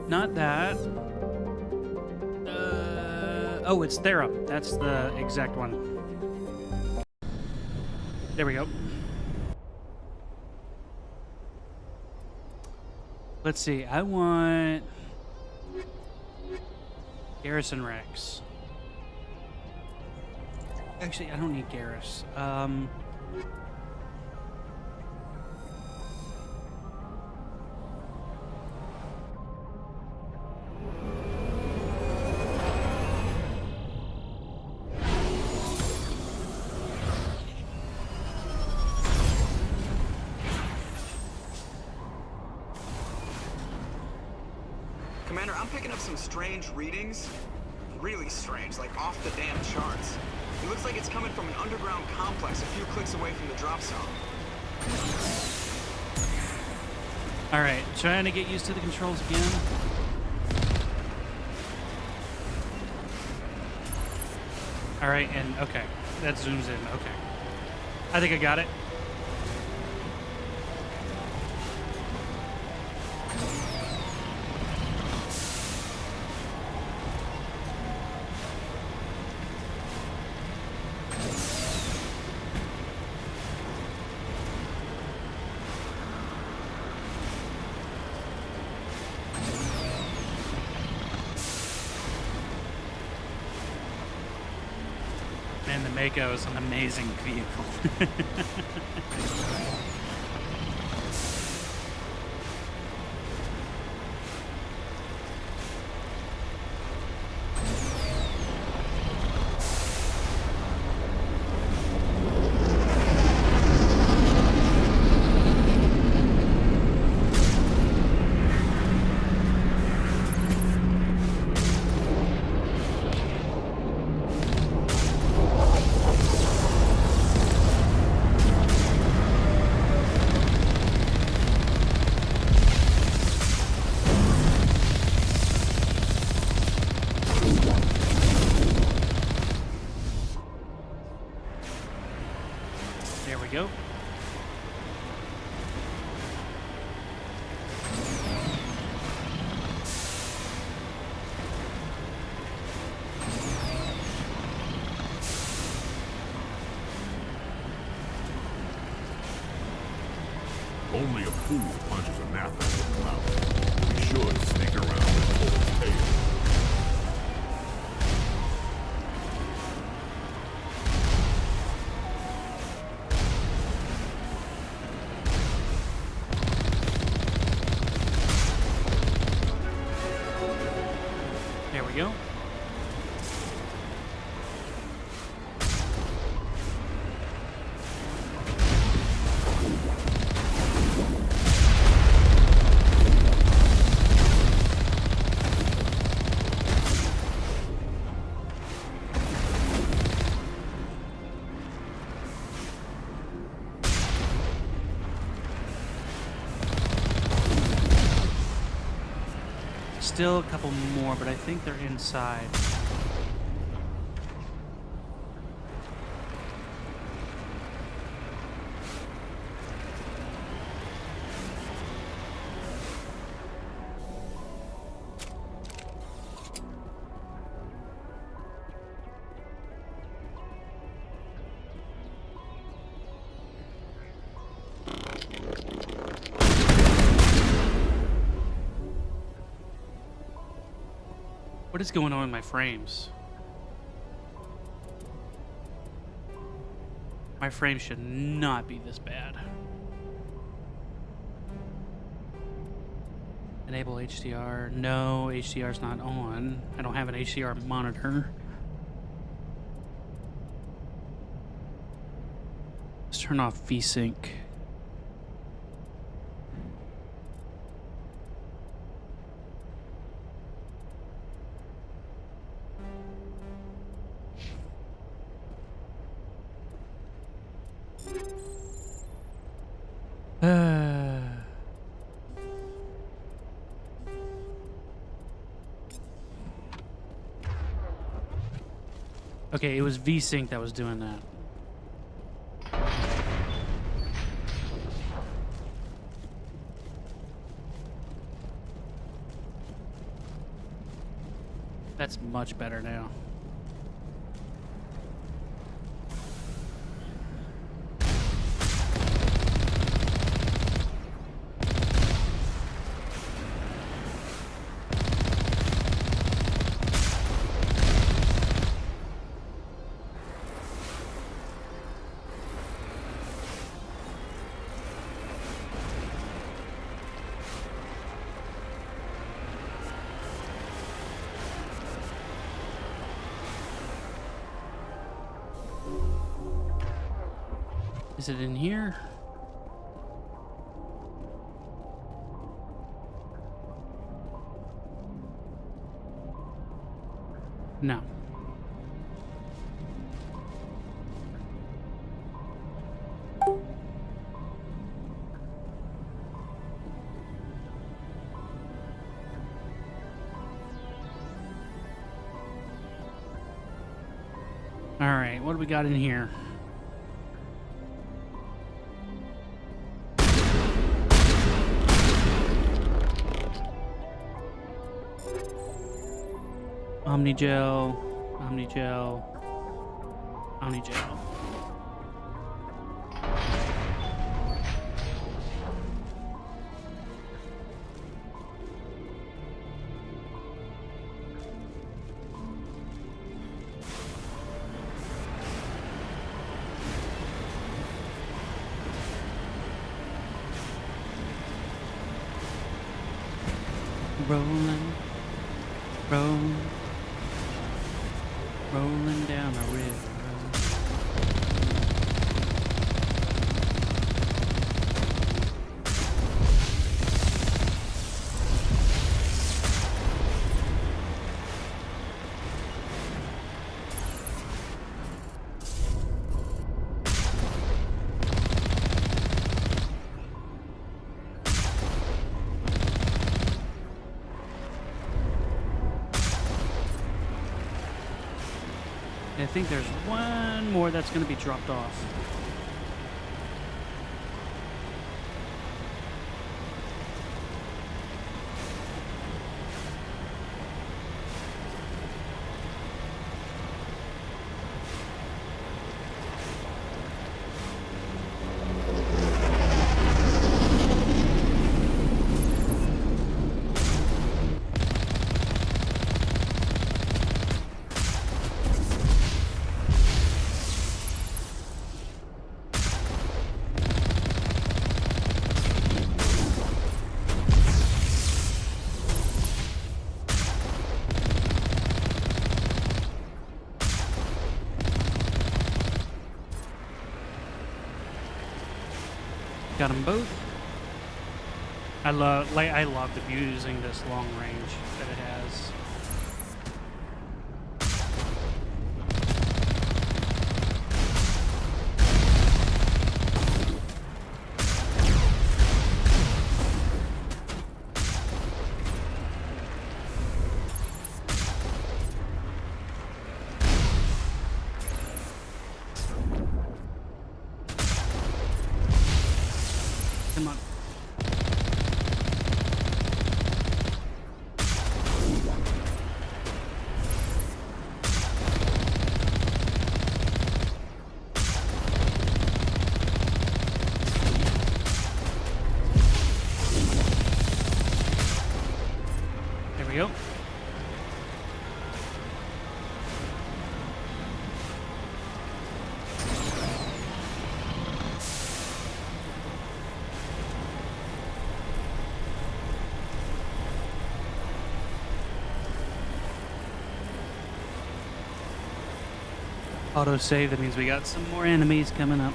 Speaker 1: Not that. Oh, it's Therum. That's the exact one. There we go. Let's see. I want Garrison Rex. Actually, I don't need Garrus.
Speaker 23: Commander, I'm picking up some strange readings. Really strange, like off the damn charts. It looks like it's coming from an underground complex a few clicks away from the drop zone.
Speaker 1: Alright, trying to get used to the controls again. Alright, and okay. That zooms in. Okay. I think I got it. Man, the Mako is an amazing vehicle. There we go.
Speaker 12: Only a fool punches a gnat out of the cloud. We should sneak around and pull its tail.
Speaker 1: There we go. Still a couple more, but I think they're inside. What is going on with my frames? My frames should not be this bad. Enable HDR. No, HDR's not on. I don't have an HDR monitor. Let's turn off VSync. Okay, it was VSync that was doing that. That's much better now. Is it in here? No. All right, what do we got in here? Omnigel, Omnigel, Omnigel. Rolling, rolling. Rolling down a river. I think there's one more that's going to be dropped off. Got them both. I love using this long range that it has. Come on. There we go. Auto-save, that means we got some more enemies coming up.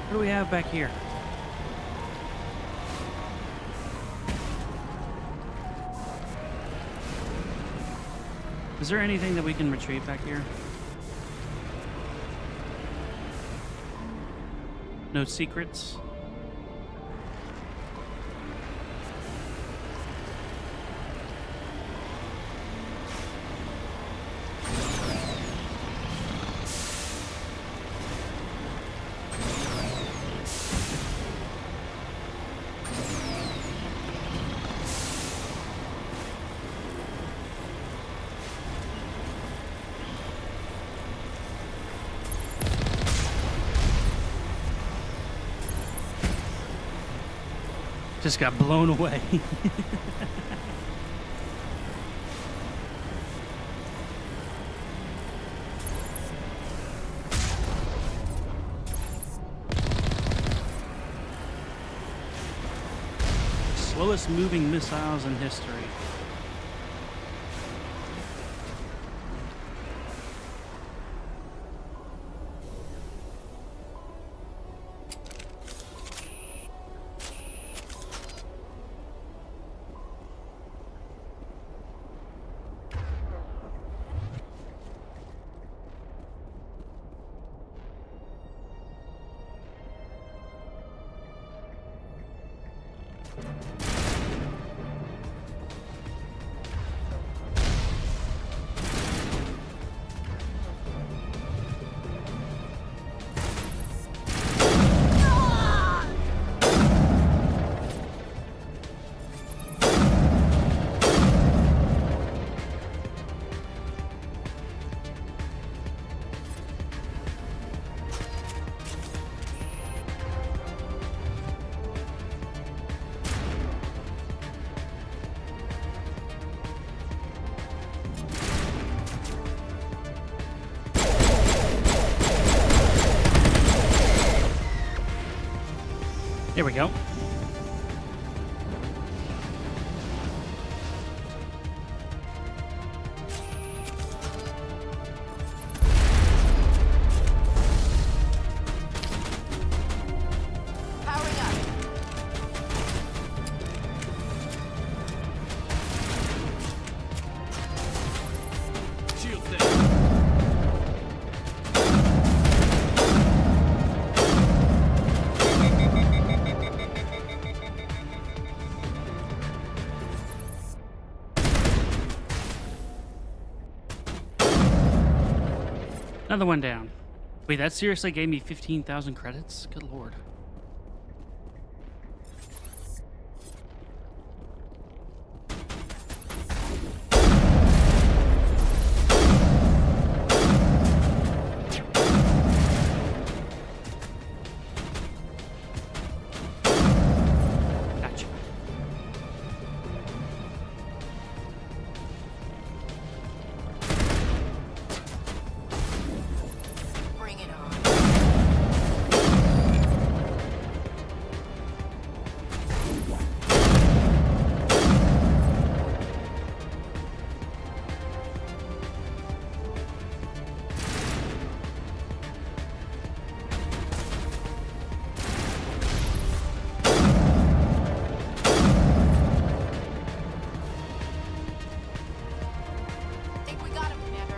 Speaker 1: What do we have back here? Is there anything that we can retrieve back here? No secrets. Just got blown away. Slowest moving missiles in history. Here we go.
Speaker 10: Powering up.
Speaker 3: Shield thing.
Speaker 1: Another one down. Wait, that seriously gave me 15,000 credits? Good lord. Gotcha.
Speaker 10: Bring it on. Think we got him, Commander.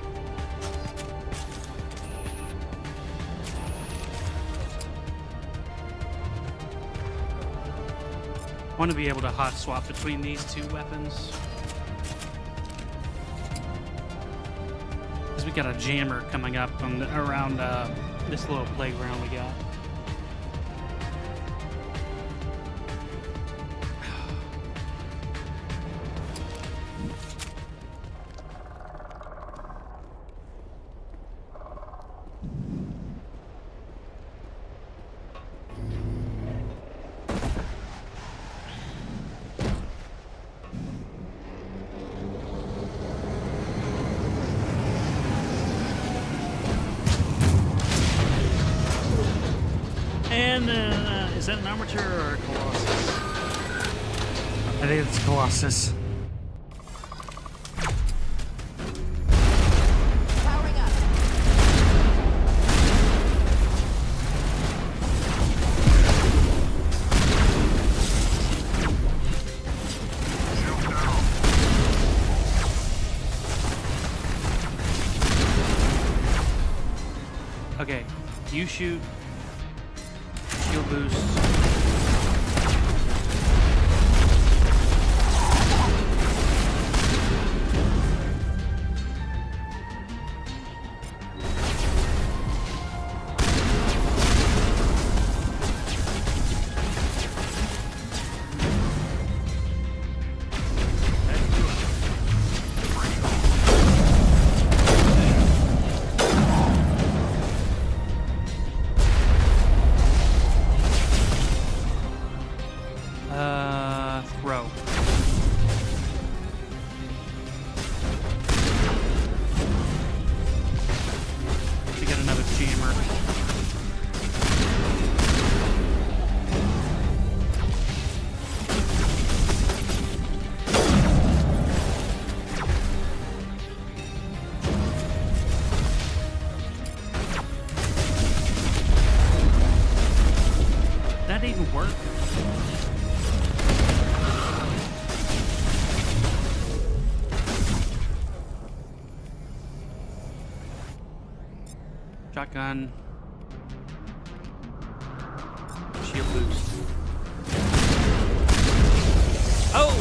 Speaker 1: I want to be able to hot swap between these two weapons. Because we got a jammer coming up on around this little playground we got. And is that an armature or a Colossus? I think it's Colossus.
Speaker 10: Powering up.
Speaker 1: Okay, you shoot shield boost. Throw. To get another jammer. That didn't work. Shotgun. Shield boost. Oh!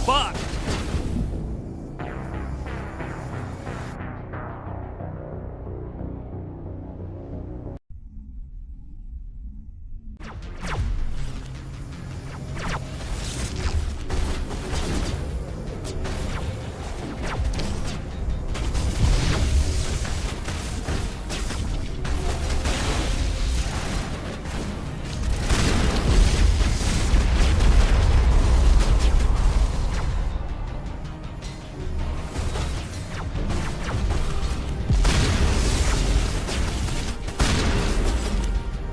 Speaker 1: Fuck!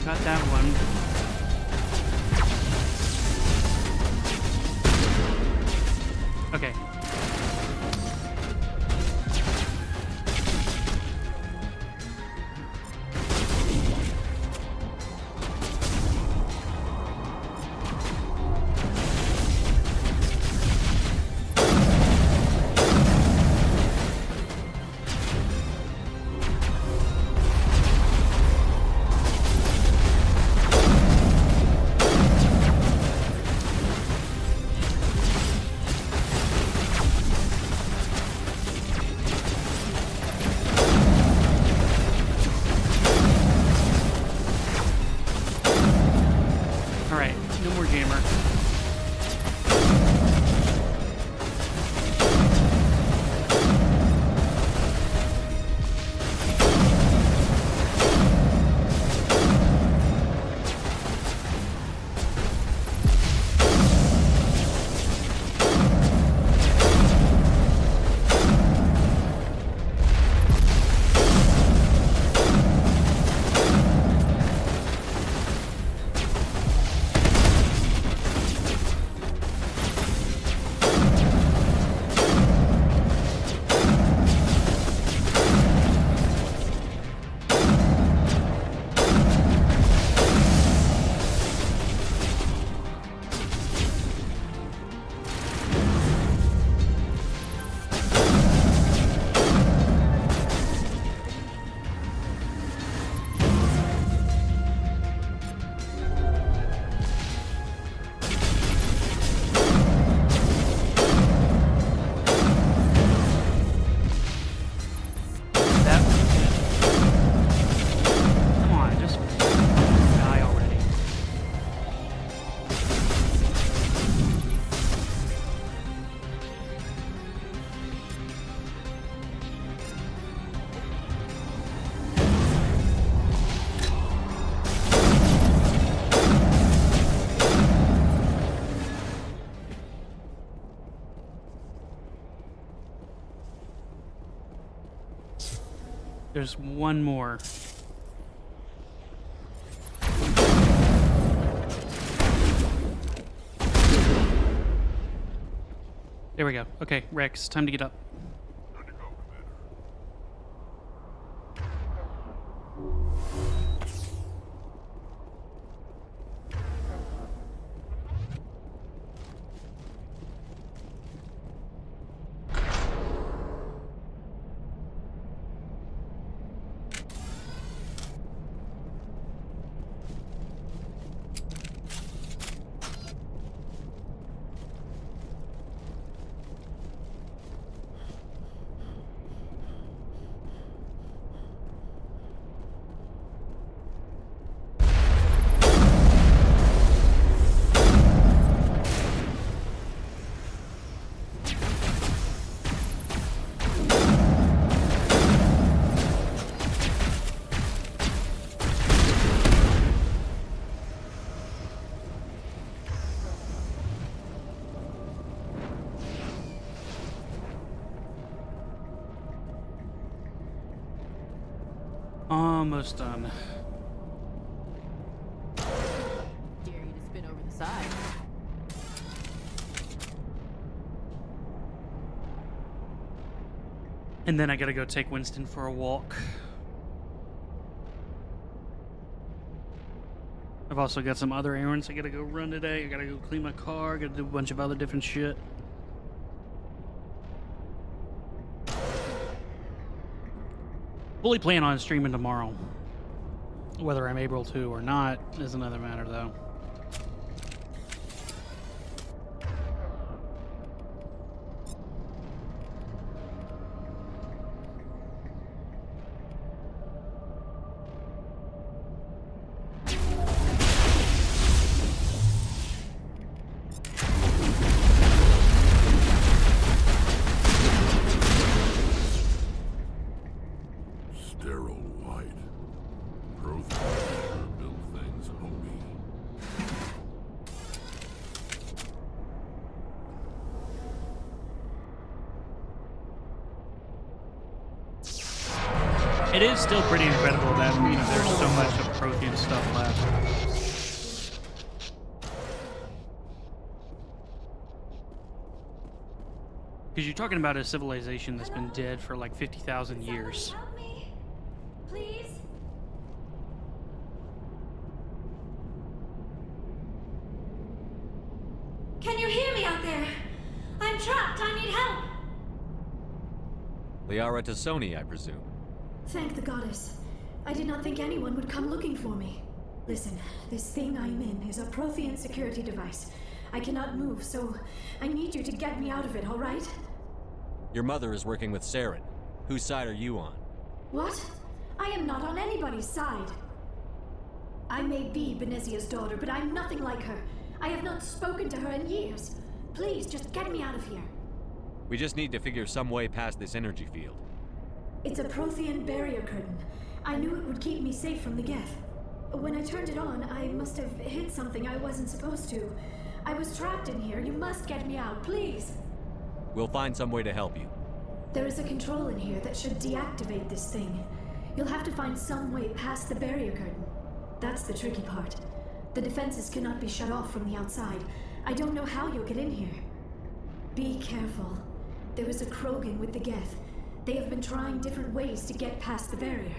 Speaker 1: Got that one. Okay. Alright, no more jammer. There's one more. There we go. Okay, Rex, time to get up. Almost done.
Speaker 17: Dare you to spin over the side.
Speaker 1: And then I gotta go take Winston for a walk. I've also got some other errands I gotta go run today. I gotta go clean my car, gotta do a bunch of other different shit. Fully plan on streaming tomorrow. Whether I'm able to or not is another matter, though.
Speaker 12: Sterile white. Prothean build things, homie.
Speaker 1: It is still pretty incredible that, you know, there's so much of Prothean stuff left. Because you're talking about a civilization that's been dead for like 50,000 years.
Speaker 2: Help me, please. Can you hear me out there? I'm trapped. I need help.
Speaker 3: Liara Tassoni, I presume.
Speaker 4: Thank the goddess. I did not think anyone would come looking for me. Listen, this thing I'm in is a Prothean security device. I cannot move, so I need you to get me out of it, all right?
Speaker 3: Your mother is working with Saren. Whose side are you on?
Speaker 4: What? I am not on anybody's side. I may be Benezia's daughter, but I'm nothing like her. I have not spoken to her in years. Please, just get me out of here.
Speaker 3: We just need to figure some way past this energy field.
Speaker 4: It's a Prothean barrier curtain. I knew it would keep me safe from the Geth. When I turned it on, I must have hit something I wasn't supposed to. I was trapped in here. You must get me out, please.
Speaker 3: We'll find some way to help you.
Speaker 4: There is a control in here that should deactivate this thing. You'll have to find some way past the barrier curtain. That's the tricky part. The defenses cannot be shut off from the outside. I don't know how you'll get in here. Be careful. There is a Krogan with the Geth. They have been trying different ways to get past the barrier.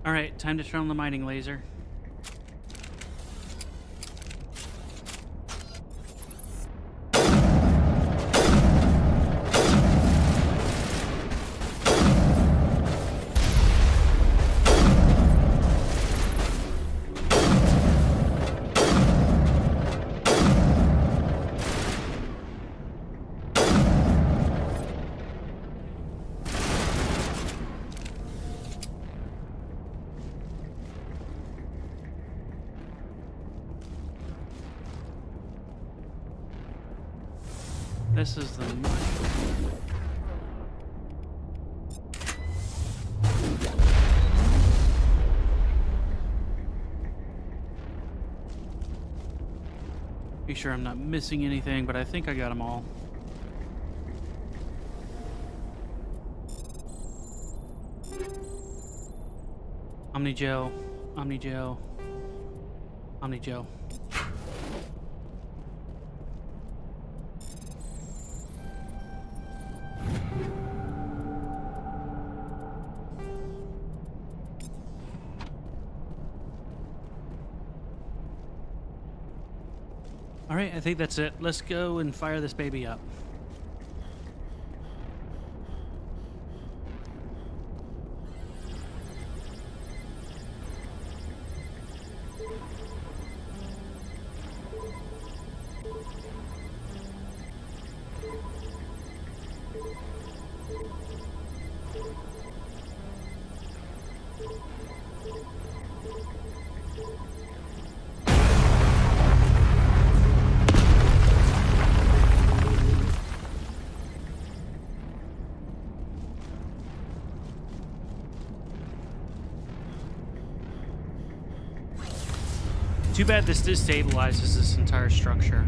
Speaker 1: Alright, time to turn on the mining laser. This is the be sure I'm not missing anything, but I think I got them all. Omnigel, Omnigel, Omnigel. Alright, I think that's it. Let's go and fire this baby up. Too bad this destabilizes this entire structure.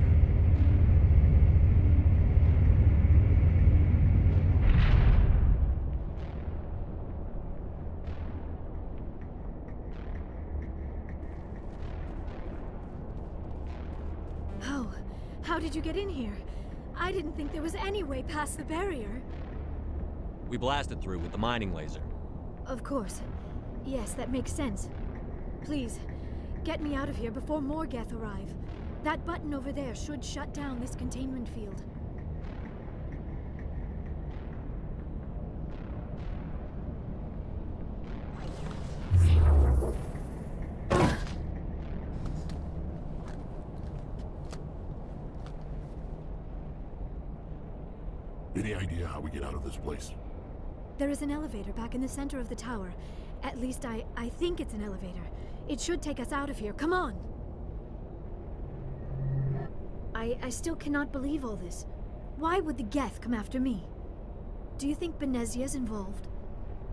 Speaker 4: did you get in here? I didn't think there was any way past the barrier.
Speaker 24: We blasted through with the mining laser.
Speaker 4: Of course. Yes, that makes sense. Please, get me out of here before more Geth arrive. That button over there should shut down this containment field.
Speaker 12: Any idea how we get out of this place?
Speaker 4: There is an elevator back in the center of the tower. At least I think it's an elevator. It should take us out of here. Come on! I still cannot believe all this. Why would the Geth come after me? Do you think Benezia's involved?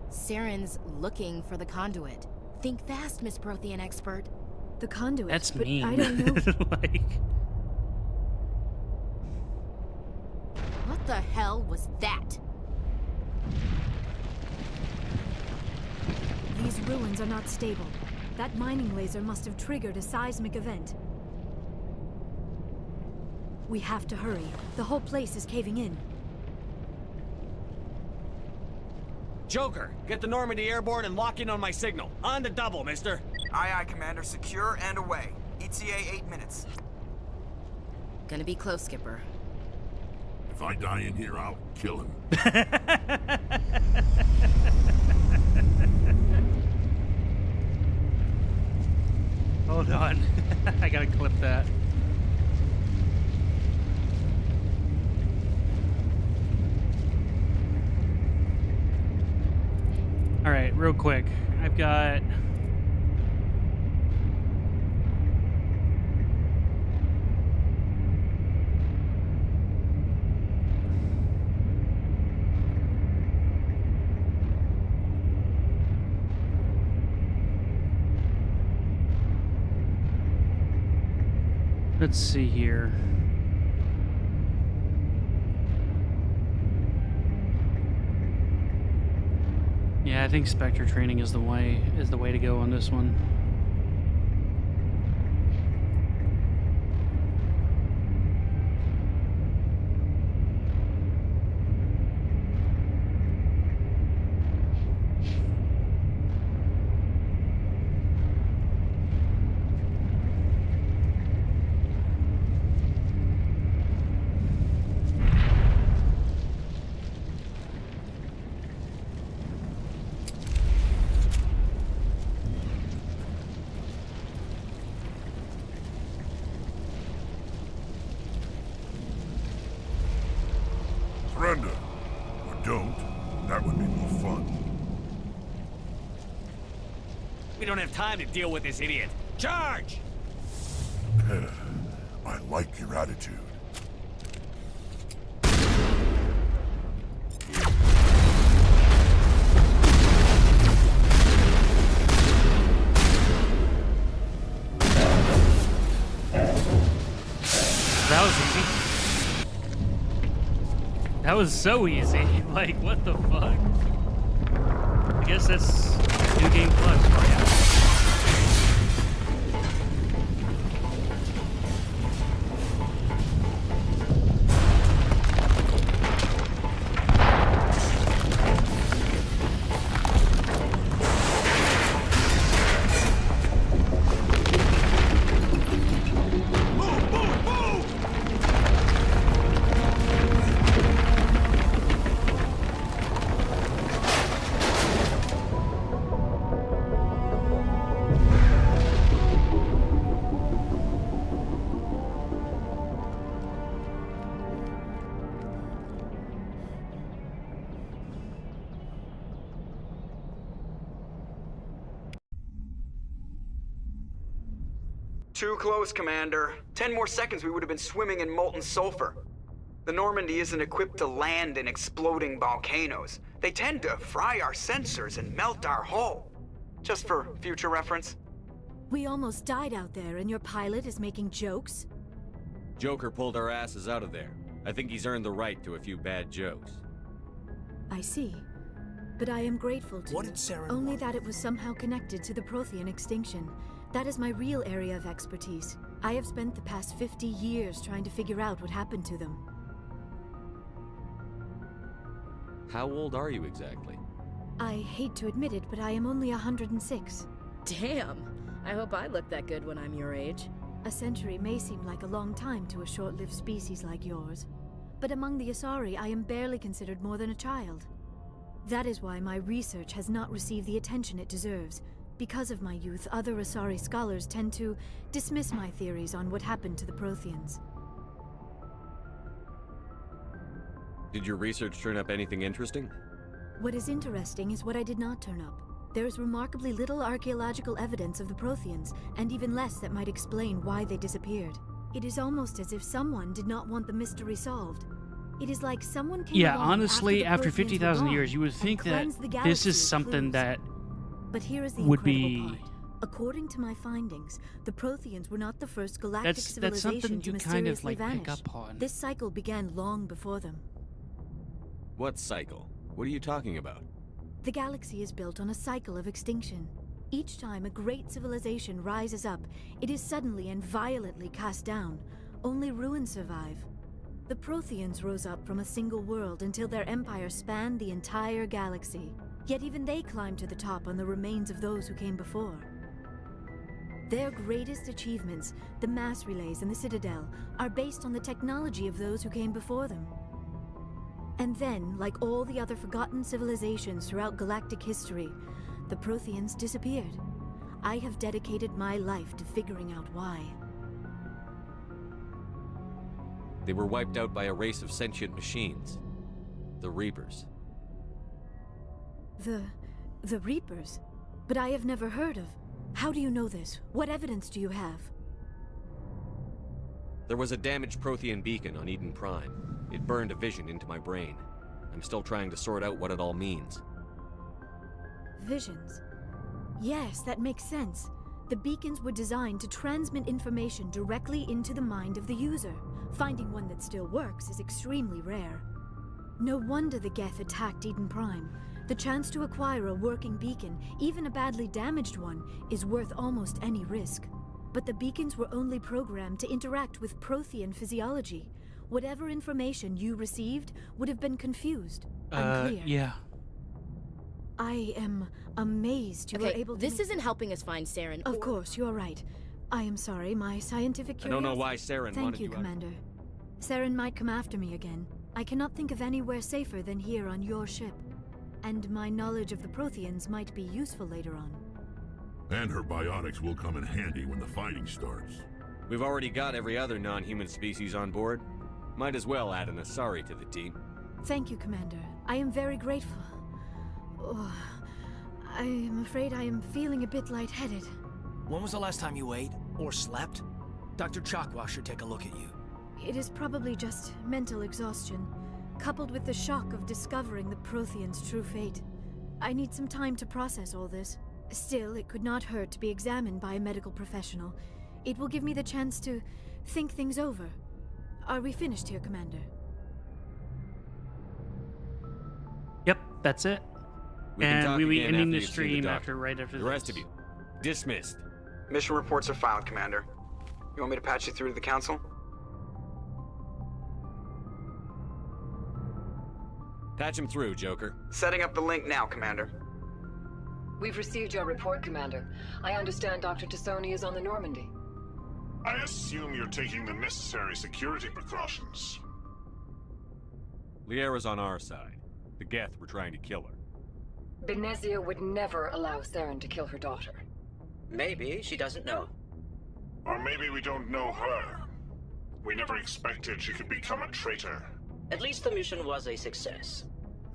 Speaker 14: Saren's looking for the conduit. Think fast, Miss Prothean expert.
Speaker 4: The conduit?
Speaker 1: That's
Speaker 4: but
Speaker 1: mean.
Speaker 4: I don't know.
Speaker 1: Like...
Speaker 14: What the hell was that?
Speaker 4: These ruins are not stable. That mining laser must have triggered a seismic event. We have to hurry. The whole place is caving in.
Speaker 3: Joker, get the Normandy airborne and lock in on my signal. On the double, mister.
Speaker 23: Aye, aye, Commander. Secure and away. ETA 8 minutes.
Speaker 14: Gonna be close, Skipper.
Speaker 12: If I die in here, I'll kill him.
Speaker 1: Hold on. I gotta clip that. Alright, real quick. I've got... Let's see here. Yeah, I think Spectre training is the way to go on this one.
Speaker 12: Surrender. Or don't. That would be more fun.
Speaker 3: We don't have time to deal with this idiot. Charge!
Speaker 12: I like your attitude.
Speaker 1: That was easy. That was so easy. Like, what the fuck? I guess that's New Game Plus. Oh, yeah.
Speaker 23: Too close, Commander. 10 more seconds we would have been swimming in molten sulfur. The Normandy isn't equipped to land in exploding volcanoes. They tend to fry our sensors and melt our hull. Just for future reference.
Speaker 4: We almost died out there, and your pilot is making jokes?
Speaker 3: Joker pulled our asses out of there. I think he's earned the right to a few bad jokes.
Speaker 4: I see. But I am grateful to
Speaker 13: What did Saren
Speaker 4: only
Speaker 13: want?
Speaker 4: that it was somehow connected to the Prothean extinction. That is my real area of expertise. I have spent the past 50 years trying to figure out what happened to them.
Speaker 3: How old are you exactly?
Speaker 4: I hate to admit it, but I am only 106.
Speaker 17: Damn. I hope I look that good when I'm your age.
Speaker 4: A century may seem like a long time to a short-lived species like yours, but among the Asari, I am barely considered more than a child. That is why my research has not received the attention it deserves. Because of my youth, other Asari scholars tend to dismiss my theories on what happened to the Protheans.
Speaker 3: Did your research turn up anything interesting?
Speaker 4: What is interesting is what I did not turn up. There is remarkably little archaeological evidence of the Protheans, and even less that might explain why they disappeared. It is almost as if someone did not want the mystery solved. It is like someone came
Speaker 1: Yeah,
Speaker 4: along
Speaker 1: honestly, after
Speaker 4: after
Speaker 1: 50,000 years, you would think that this is something that
Speaker 4: But here is the
Speaker 1: would
Speaker 4: incredible
Speaker 1: be...
Speaker 4: part. According to my findings, the Protheans were not the first galactic
Speaker 1: That's
Speaker 4: civilization
Speaker 1: something
Speaker 4: to
Speaker 1: you kind of
Speaker 4: mysteriously
Speaker 1: like pick
Speaker 4: vanish.
Speaker 1: up on.
Speaker 4: This cycle began long before them.
Speaker 3: What cycle? What are you talking about?
Speaker 4: The galaxy is built on a cycle of extinction. Each time a great civilization rises up, it is suddenly and violently cast down. Only ruins survive. The Protheans rose up from a single world until their empire spanned the entire galaxy. Yet even they climbed to the top on the remains of those who came before. Their greatest achievements, the mass relays and the Citadel, are based on the technology of those who came before them. And then, like all the other forgotten civilizations throughout galactic history, the Protheans disappeared. I have dedicated my life to figuring out why.
Speaker 3: They were wiped out by a race of sentient machines. The Reapers.
Speaker 4: The Reapers? But I have never heard of. How do you know this? What evidence do you have?
Speaker 3: There was a damaged Prothean beacon on Eden Prime. It burned a vision into my brain. I'm still trying to sort out what it all means.
Speaker 4: Visions. Yes, that makes sense. The beacons were designed to transmit information directly into the mind of the user. Finding one that still works is extremely rare. No wonder the Geth attacked Eden Prime. The chance to acquire a working beacon, even a badly damaged one, is worth almost any risk. But the beacons were only programmed to interact with Prothean physiology. Whatever information you received would have been confused, unclear.
Speaker 1: Yeah.
Speaker 4: I am amazed you were able to...
Speaker 17: This isn't helping us find Saren.
Speaker 4: Of course, you're right. I am sorry, my scientific
Speaker 3: I
Speaker 4: curiosity...
Speaker 3: don't know why Saren
Speaker 4: Thank
Speaker 3: wanted
Speaker 4: you,
Speaker 3: you
Speaker 4: Commander. Saren might come after me again. I cannot think of anywhere safer than here on your ship. And my knowledge of the Protheans might be useful later on.
Speaker 12: And her bionics will come in handy when the fighting starts.
Speaker 3: We've already got every other non-human species on board. Might as well add an Asari to the team.
Speaker 4: Thank you, Commander. I am very grateful. Oh, I am afraid I am feeling a bit lightheaded.
Speaker 13: When was the last time you ate or slept? Dr. Chakwa should take a look at you.
Speaker 4: It is probably just mental exhaustion, coupled with the shock of discovering the Protheans' true fate. I need some time to process all this. Still, it could not hurt to be examined by a medical professional. It will give me the chance to think things over. Are we finished here, Commander?
Speaker 1: Yep, that's it.
Speaker 3: We can
Speaker 1: And
Speaker 3: talk
Speaker 1: we'll be
Speaker 3: again
Speaker 1: ending
Speaker 3: after
Speaker 1: the
Speaker 3: you've seen
Speaker 1: stream
Speaker 3: doctor.
Speaker 1: right after
Speaker 3: the
Speaker 1: this.
Speaker 3: rest of you. Dismissed.
Speaker 23: Mission reports are filed, Commander. You want me to patch you through to the Council?
Speaker 3: Patch him through, Joker.
Speaker 23: Setting up the link now, Commander.
Speaker 22: We've received your report, Commander. I understand Dr. Tassoni is on the Normandy.
Speaker 5: I assume you're taking the necessary security precautions.
Speaker 3: Liara's on our side. The Geth were trying to kill her.
Speaker 22: Benezia would never allow Saren to kill her daughter.
Speaker 9: Maybe she doesn't know.
Speaker 5: Or maybe we don't know her. We never expected she could become a traitor.
Speaker 9: At least the mission was a success.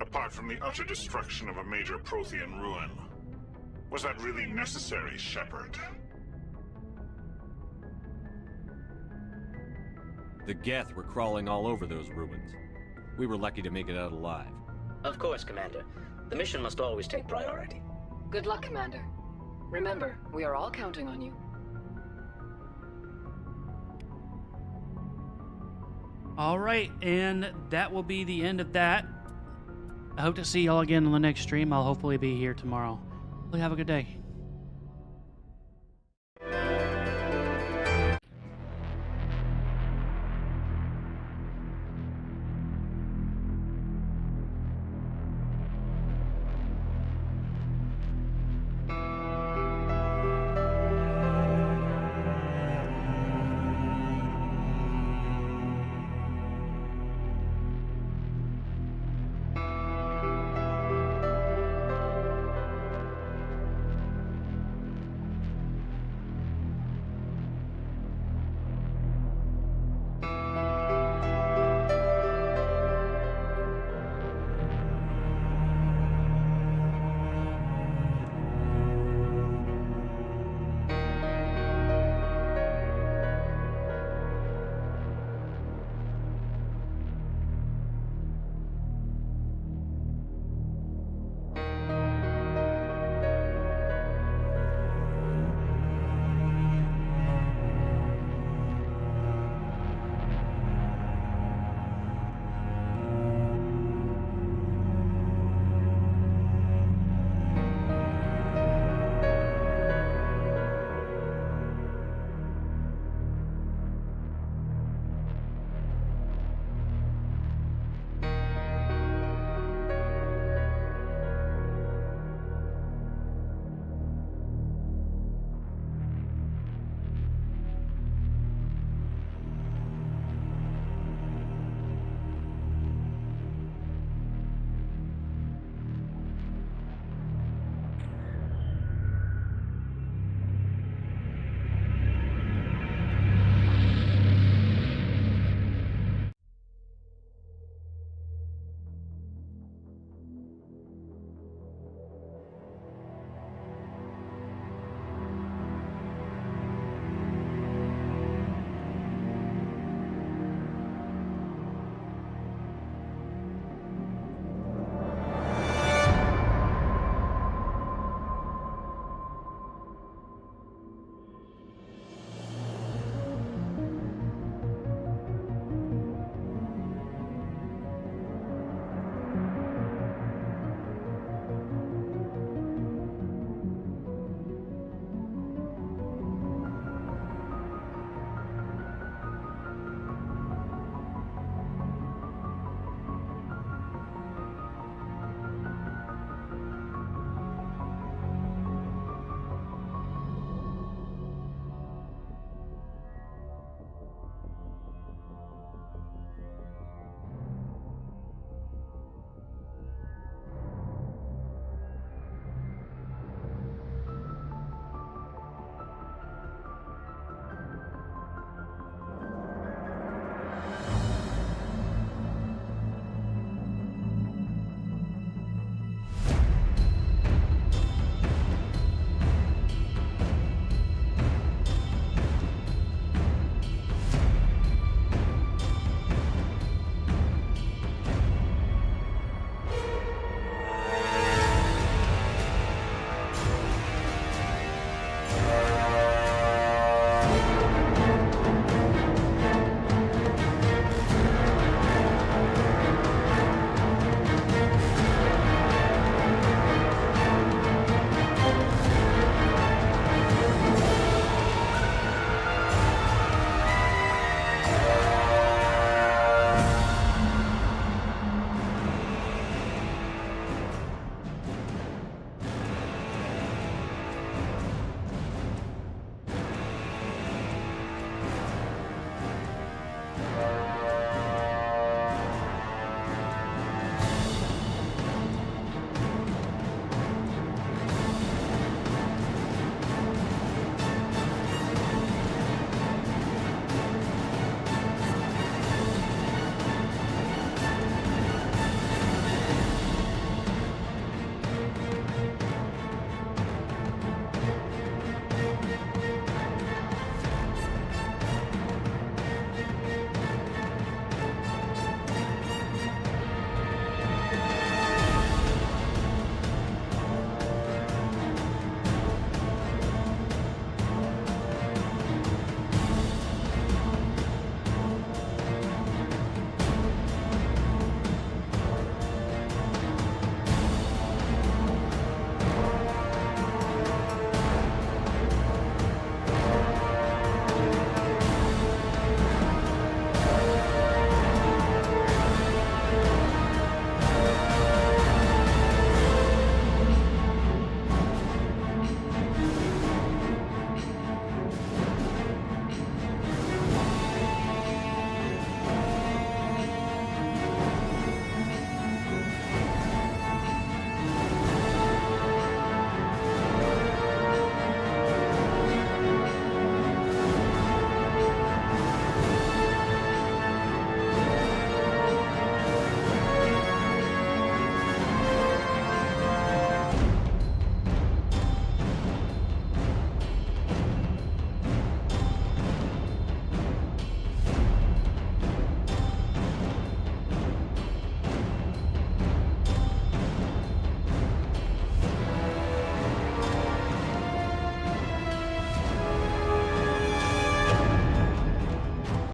Speaker 5: Apart from the utter destruction of a major Prothean ruin. Was that really necessary, Shepard?
Speaker 3: The Geth were crawling all over those ruins. We were lucky to make it out alive.
Speaker 9: Of course, Commander. The mission must always take priority.
Speaker 22: Good luck, Commander. Remember, we are all counting on you.
Speaker 1: All right, and that will be the end of that. I hope to see y'all again on the next stream. I'll hopefully be here tomorrow. Have a good day.